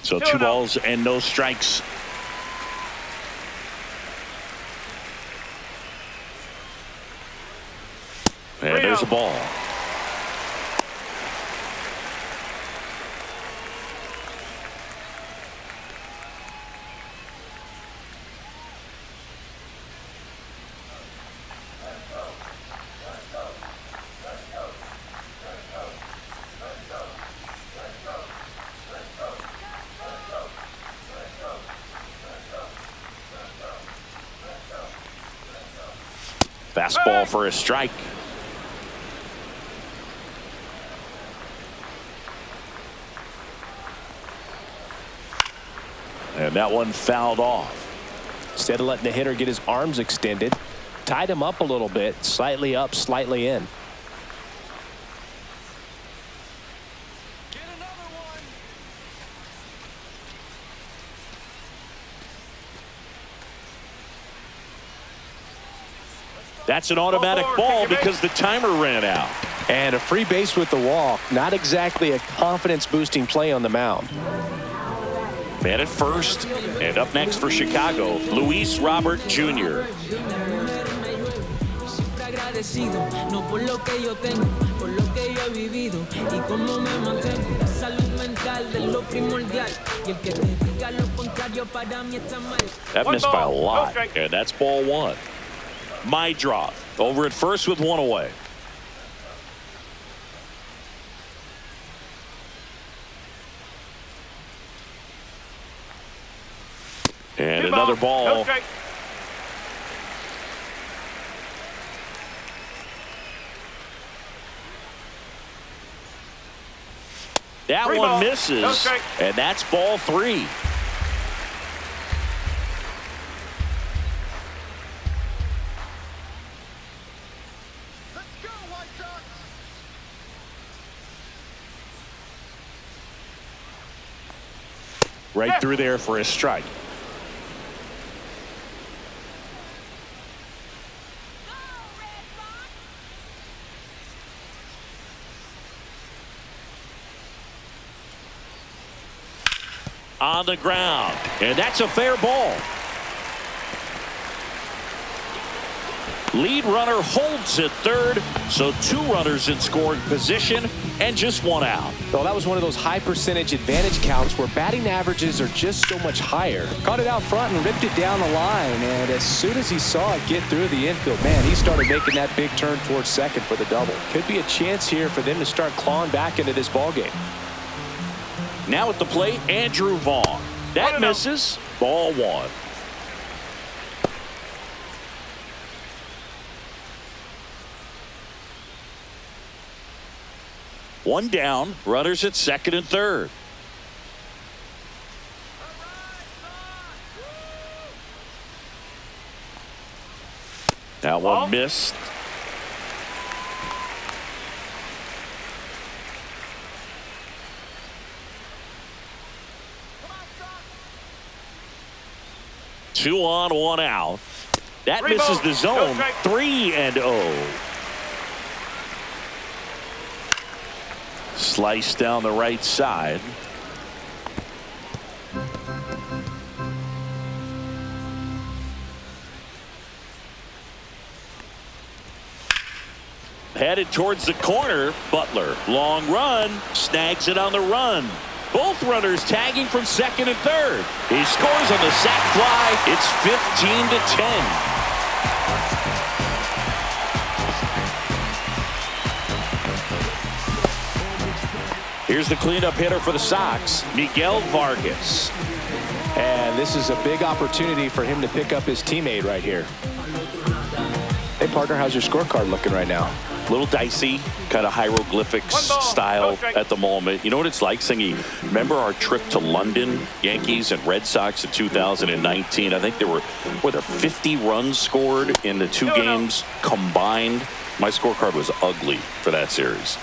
So 2 balls and no strikes. And there's a ball. Fastball for a strike. And that one fouled off. Instead of letting the hitter get his arms extended, tied him up a little bit, slightly up, slightly in. That's an automatic ball because the timer ran out. And a free base with the walk. Not exactly a confidence-boosting play on the mound. Man at first, and up next for Chicago, Luis Robert Jr. No por lo que yo tengo, por lo que yo he vivido y cómo me mantengo. La salud mental de lo primordial y el que te diga lo contrario para mí está mal. That missed by a lot, strike. and that's ball one. My draw over at first with one away. And Two another balls. No ball. strike. That Three one ball. misses, No strike. and that's ball three. Let's go, White Sox! Right through there for a strike. On the ground, and that's a fair ball. Lead runner holds at third, so 2 runners in scoring position and just 1 out. Well, that was one of those high percentage advantage counts where batting averages are just so much higher. Caught it out front and ripped it down the line, and as soon as he saw it get through the infield, man, he started making that big turn towards second for the double. Could be a chance here for them to start clawing back into this ballgame. Now at the plate, Andrew Vaughn. That misses. Ball 1. One down, runners at second and third. That one missed. Two on, one out. That misses the zone. 3-0. Slice down the right side. Headed towards the corner. Butler, long run, snags it on the run. Both runners tagging from second and third. He scores on the sac fly. It's 15-10. Here's the cleanup hitter for the Sox, Miguel Vargas. And this is a big opportunity for him to pick up his teammate right here. Hey, partner, how's your scorecard looking right now? A little dicey, kind of hieroglyphics style at the moment. You know what it's like, Singy? Remember our trip to London, Yankees and Red Sox in 2019? I think there were 50 runs scored in the two games combined. My scorecard was ugly for that series.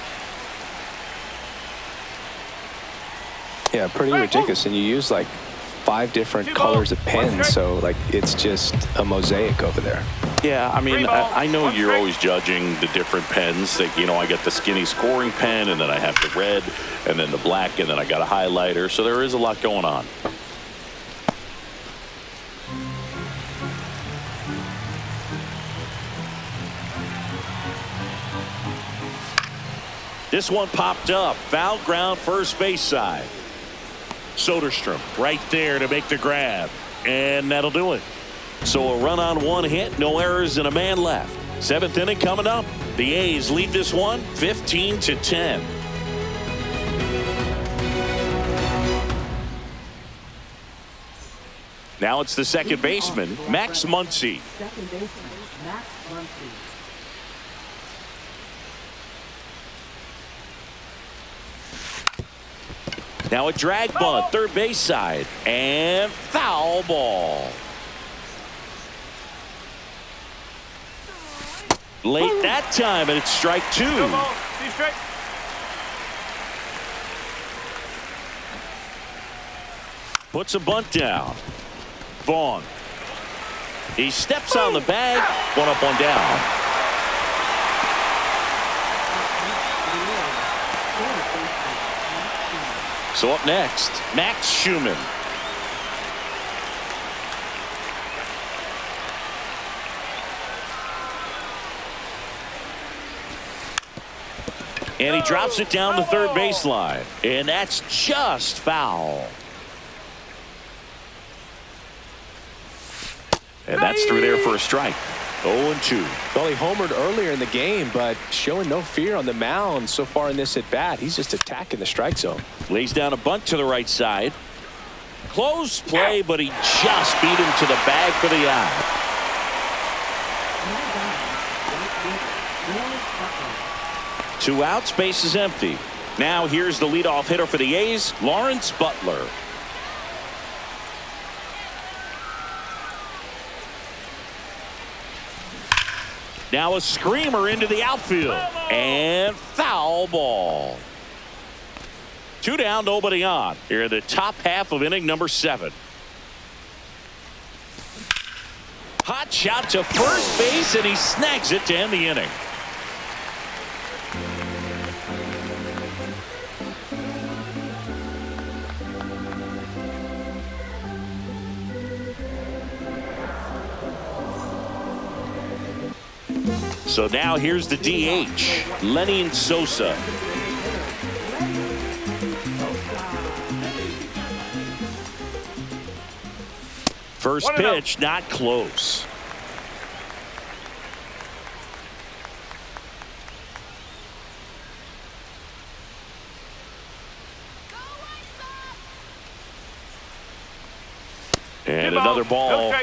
Yeah, pretty ridiculous. And you use like 5 different colors of pens, so like it's just a mosaic over there. Yeah, I mean, I know you're always judging the different pens. That, you know, I get the skinny scoring pen, and then I have the red, and then the black, and then I got a highlighter. So there is a lot going on. This one popped up. Foul ground, first base side. Soderstrom right there to make the grab, and that'll do it. So a run on one hit, no errors, and a man left. 7th inning coming up. The A's lead this one 15-10. Now it's the second baseman, Max Muncy. Second baseman, Max Muncy. Now a drag bunt, third base side, and foul ball. Late that time, and it's strike 2. Puts a bunt down. Vaughn. He steps on the bag. One up, one down. So up next, Max Schumann. And he drops it down the third baseline. And that's just foul. And that's through there for a strike. 0-2. Well, he homered earlier in the game, but showing no fear on the mound so far in this at-bat. He's just attacking the strike zone. Lays down a bunt to the right side. Close play, but he just beat him to the bag for the out. Two outs, base is empty. Now here's the leadoff hitter for the A's, Lawrence Butler. Now a screamer into the outfield. And foul ball. 2 down, nobody on. Here in the top half of inning number 7. Hot shot to first base, and he snags it to end the inning. So now here's the DH, Lenny Sosa. First pitch, not close. And another ball.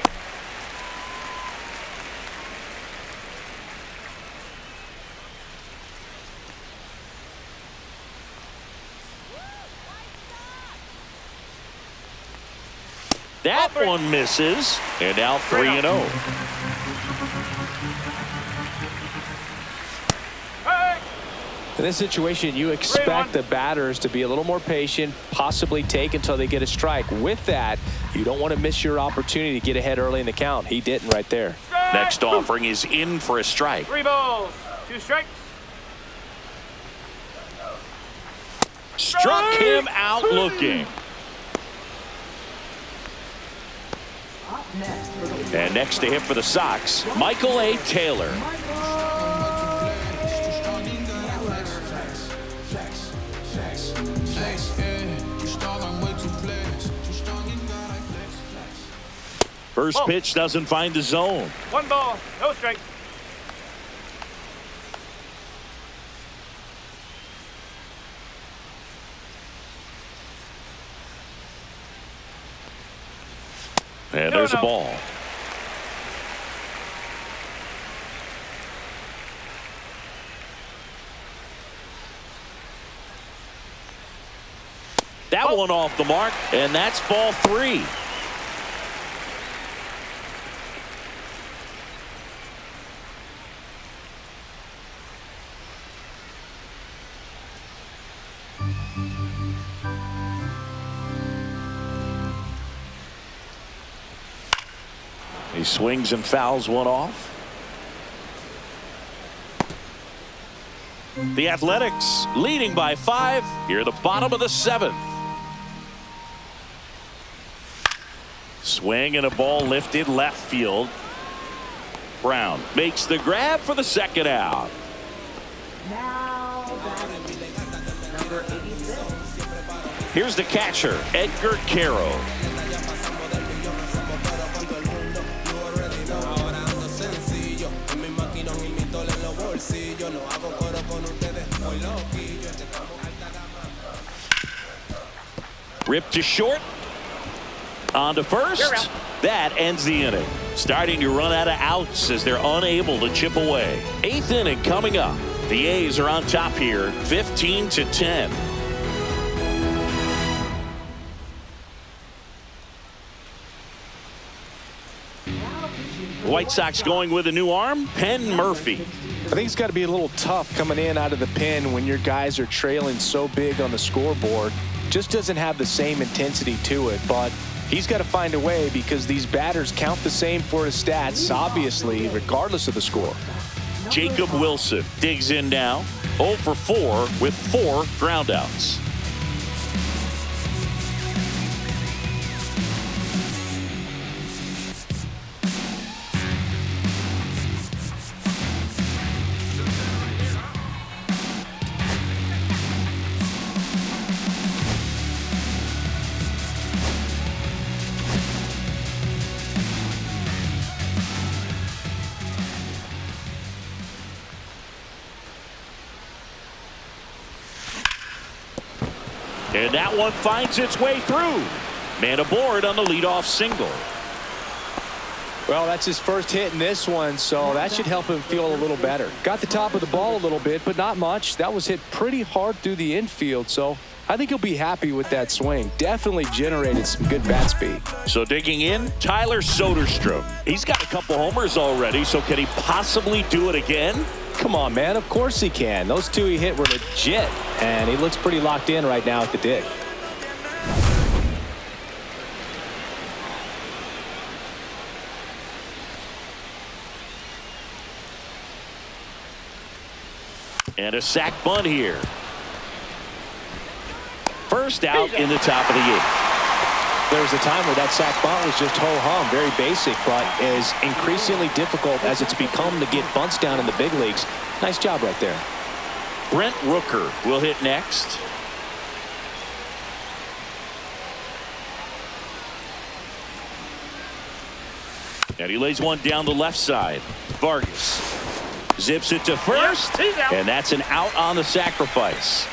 That one misses, and now 3-0. In this situation, you expect the batters to be a little more patient, possibly take until they get a strike. With that, you don't want to miss your opportunity to get ahead early in the count. He didn't right there. Next offering is in for a strike. 3 balls, 2 strikes. Struck him out looking. Up next for the And next to hit for the Sox, Michael A. Taylor. First pitch doesn't find the zone. 1 ball, no strike. And there's a ball. That one off the mark, and that's ball 3. He swings and fouls one off. The Athletics leading by 5 here at the bottom of the 7th. Swing and a ball lifted left field. Brown makes the grab for the second out. now batting number 86. Here's the catcher, Edgar Caro. Ripped to short. On to first. That ends the inning. Starting to run out of outs as they're unable to chip away. 8th inning coming up. The A's are on top here, 15-10. The White Sox going with a new arm, Penn Murphy. I think it's got to be a little tough coming in out of the pen when your guys are trailing so big on the scoreboard. Just doesn't have the same intensity to it, but he's got to find a way because these batters count the same for his stats, obviously, regardless of the score. Jacob Wilson digs in now, 0 for 4 with 4 groundouts. And that one finds its way through. Man aboard on the leadoff single. Well, that's his first hit in this one, so that should help him feel a little better. Got the top of the ball a little bit, but not much. That was hit pretty hard through the infield, so I think he'll be happy with that swing. Definitely generated some good bat speed. So digging in, Tyler Soderstrom. He's got a couple homers already, so can he possibly do it again? Come on, man. Of course he can. Those two he hit were legit, and he looks pretty locked in right now at the dig. And a sac bunt here. First out in the top of the 8th. There was a time where that sac bunt was just ho-hum, very basic, but is increasingly difficult as it's become to get bunts down in the big leagues. Nice job right there. Brent Rooker will hit next. And he lays one down the left side. Vargas zips it to first, and that's an out on the sacrifice.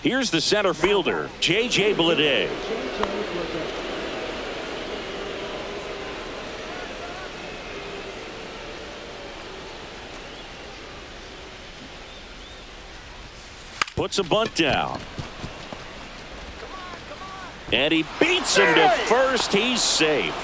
Here's the center fielder, J.J. Bleday. Puts a bunt down. And he beats him to first. He's safe.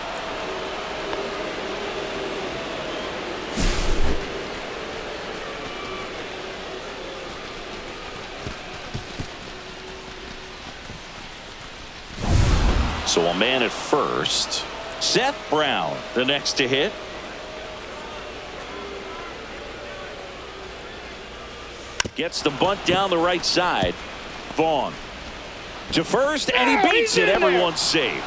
So a man at first. Seth Brown, the next to hit. Gets the bunt down the right side. Vaughn to first, and he beats it. Everyone's safe.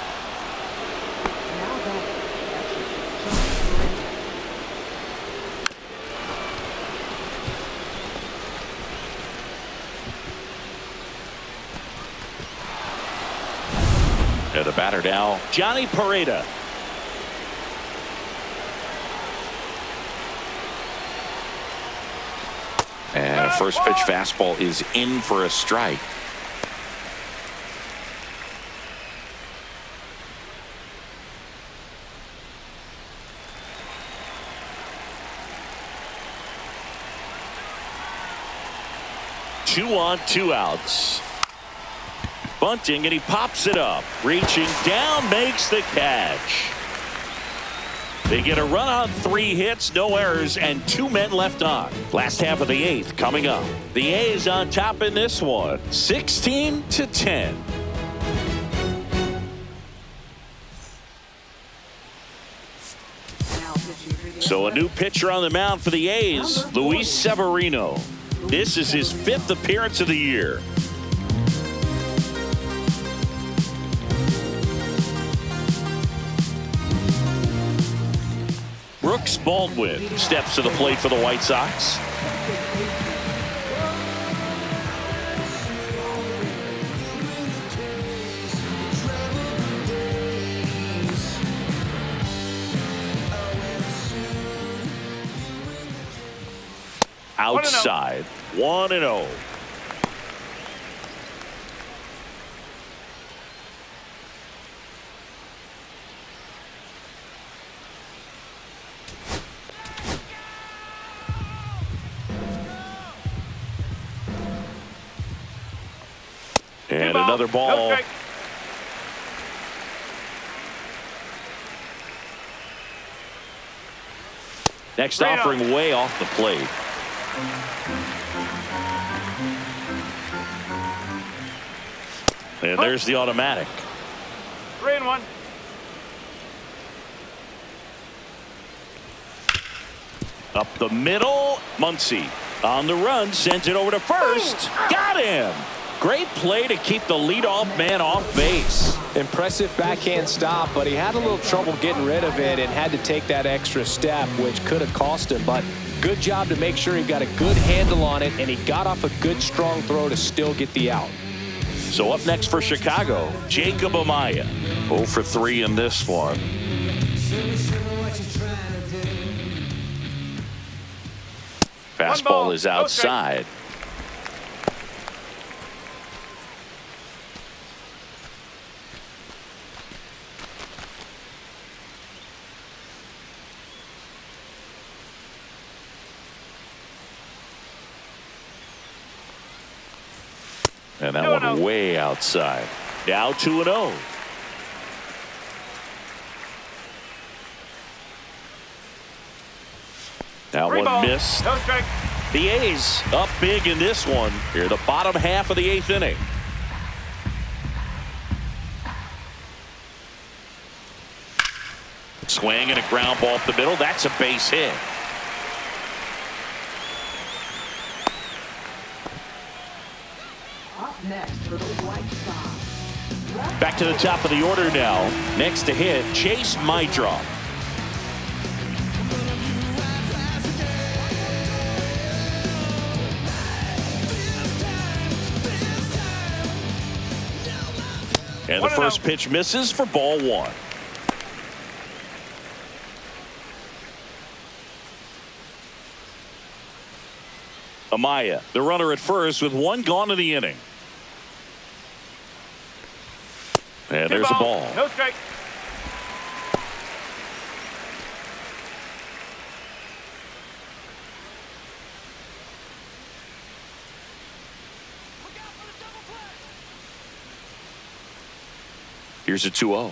And the batter now, Johnny Pareda. And a first pitch fastball is in for a strike. Two on, two outs. Bunting, and he pops it up. Reaching down, makes the catch. They get a run on 3 hits, no errors, and 2 men left on. Last half of the 8th coming up. The A's on top in this one, 16-10. So a new pitcher on the mound for the A's, Luis Severino. This is his 5th appearance of the year. Brooks Baldwin steps to the plate for the White Sox. Outside, 1-0. And another ball. Next offering way off the plate. And there's the automatic. 3-1. Up the middle. Muncy on the run, sends it over to first. Got him. Great play to keep the leadoff man off base. Impressive backhand stop, but he had a little trouble getting rid of it and had to take that extra step, which could have cost him. But good job to make sure he got a good handle on it, and he got off a good strong throw to still get the out. So up next for Chicago, Jacob Amaya. 0 for 3 in this one. Fastball is outside. And that one way outside. Now 2-0. Now one missed. No strike. The A's up big in this one. Here, the bottom half of the 8th inning. Swing and a ground ball up the middle. That's a base hit. Next for the White Sox. Back to the top of the order now. Next to hit, Chase Maidrop. And the first pitch misses for ball 1. Amaya, the runner at first with 1 gone in the inning. And there's a ball. No strike. Here's a 2-0.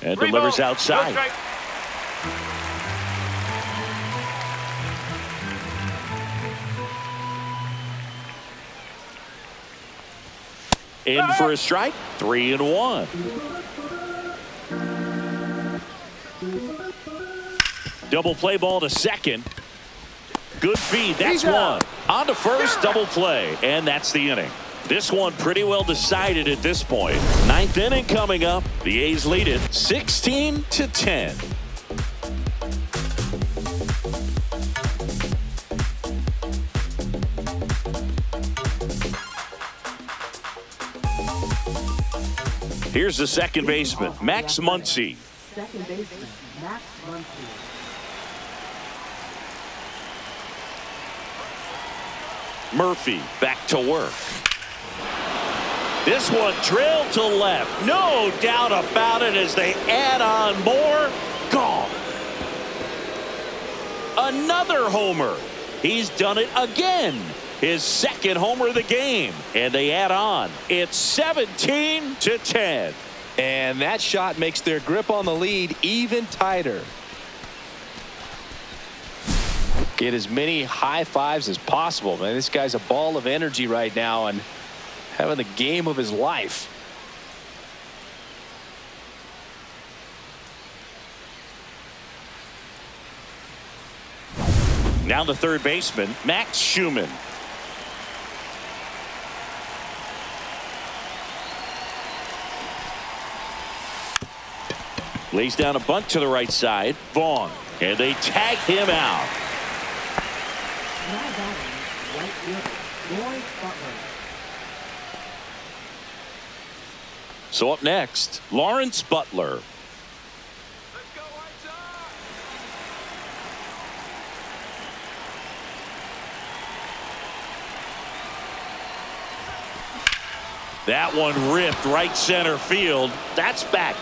And 3 delivers balls, no outside. strike. In for a strike. 3-1. Double play ball to second. Good feed. That's one. On to first. Double play. And that's the inning. This one pretty well decided at this point. 9th inning coming up. The A's lead it 16-10. Here's the second baseman, Max Muncy. Second baseman, Max Muncy. Murphy back to work. This one drilled to left. No doubt about it as they add on more. Gone. Another homer. He's done it again. His second homer of the game. And they add on. It's 17-10. And that shot makes their grip on the lead even tighter. Get as many high fives as possible, man. This guy's a ball of energy right now and having the game of his life. Now the third baseman, Max Schumann. Lays down a bunt to the right side. Vaughn. And they tag him out. Now batting, right fielder, Lawrence Butler. So up next, Lawrence Butler. Let's go White Sox. That one ripped right center field. That's back.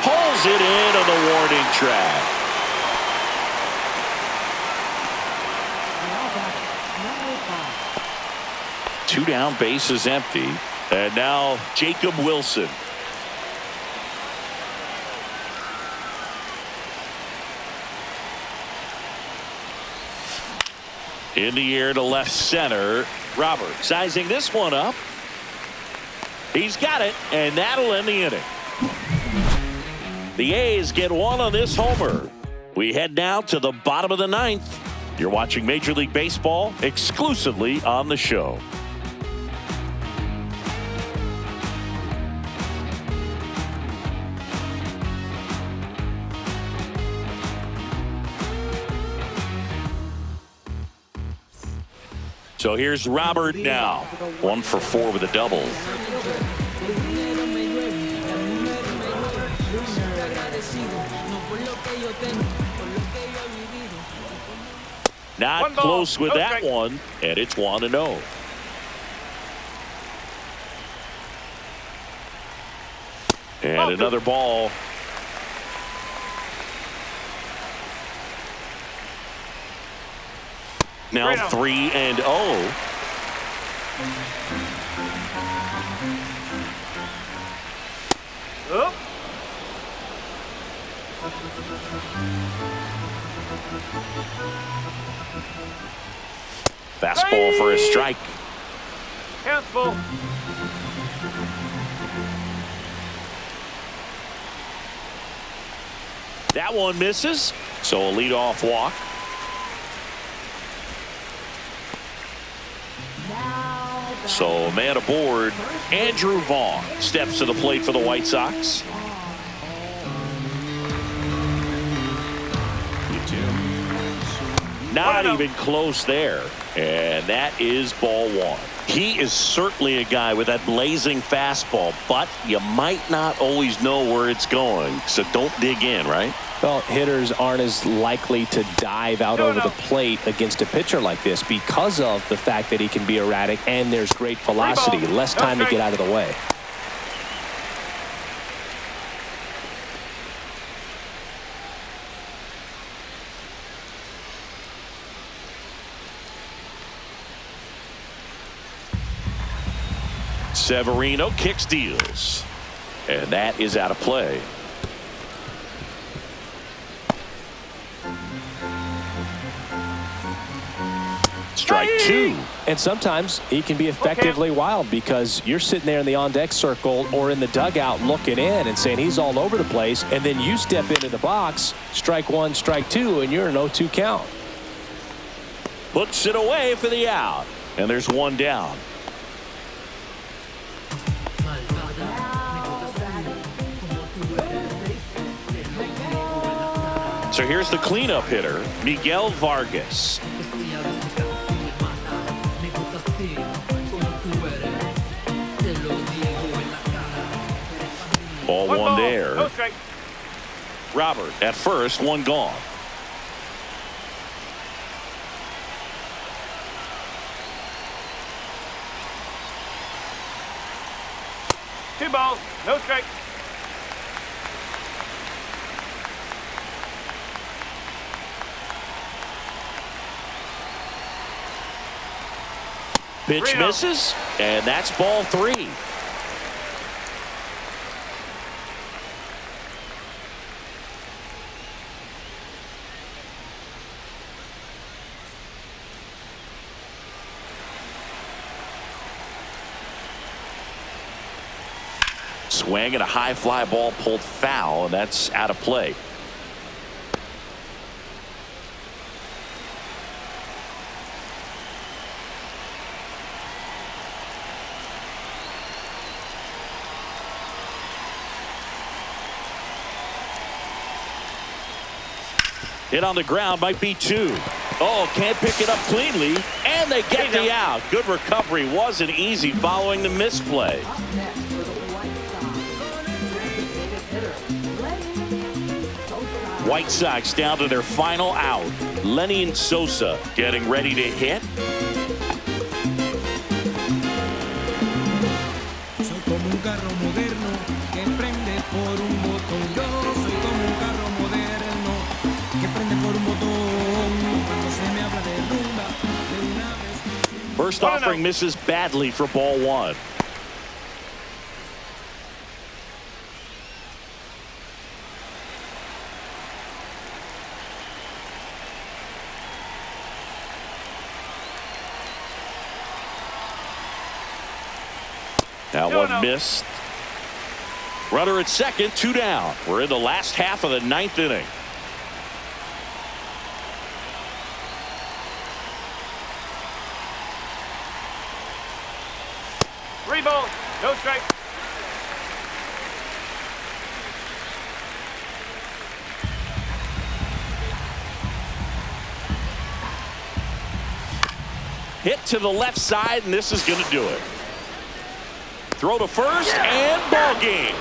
Pulls it in on the warning track. Now batting, number 5. 2 down, bases empty. And now Jacob Wilson. In the air to left center. Robert sizing this one up. He's got it, and that'll end the inning. The A's get one on this homer. We head now to the bottom of the 9th. You're watching Major League Baseball exclusively on the show. So here's Robert now. 1 for 4 with a double. Not One ball, close with no that strike. one, and it's 1-0. And another ball. Now 3-0. Up. Fastball for a strike. Count's full. That one misses. So a leadoff walk. So a man aboard. Andrew Vaughn steps to the plate for the White Sox. Not even close there. And that is ball 1. He is certainly a guy with that blazing fastball, but you might not always know where it's going, so don't dig in, right? Well, hitters aren't as likely to dive out over the plate against a pitcher like this because of the fact that he can be erratic and there's great velocity, less time to get out of the way. Severino kicks, deals, and that is out of play. Strike two. And sometimes he can be effectively wild because you're sitting there in the on-deck circle or in the dugout looking in and saying he's all over the place, and then you step into the box, strike one, strike two, and you're an 0-2 count. Puts it away for the out, and there's one down. So here's the cleanup hitter, Miguel Vargas. Ball one there. Robert at first, one gone. Two balls, no strike. Pitch misses, and that's ball three. Swing and a high fly ball pulled foul, and that's out of play. Hit on the ground, might be two. Oh, can't pick it up cleanly, and they get the out. Good recovery, wasn't easy following the misplay. Up next for the White Sox. White Sox down to their final out. Lenny and Sosa getting ready to hit. Soy como un carro moderno que prende por un botón. Yo soy como un carro moderno que prende por un botón. Cuando se me habla de rumba, de una vez. First offering misses badly for ball one. That one missed. Runner at second, two down. We're in the last half of the ninth inning. Three balls, no strike. Hit to the left side, and this is going to do it. Throw to first, and ball game.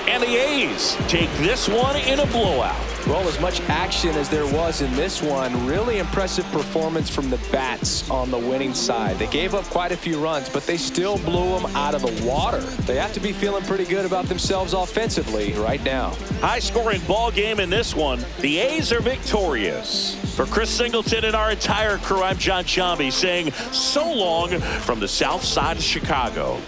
And the A's take this one in a blowout. Well, as much action as there was in this one, really impressive performance from the bats on the winning side. They gave up quite a few runs, but they still blew them out of the water. They have to be feeling pretty good about themselves offensively right now. High-scoring ball game in this one. The A's are victorious. For Chris Singleton and our entire crew, I'm John Chambi saying so long from the south side of Chicago.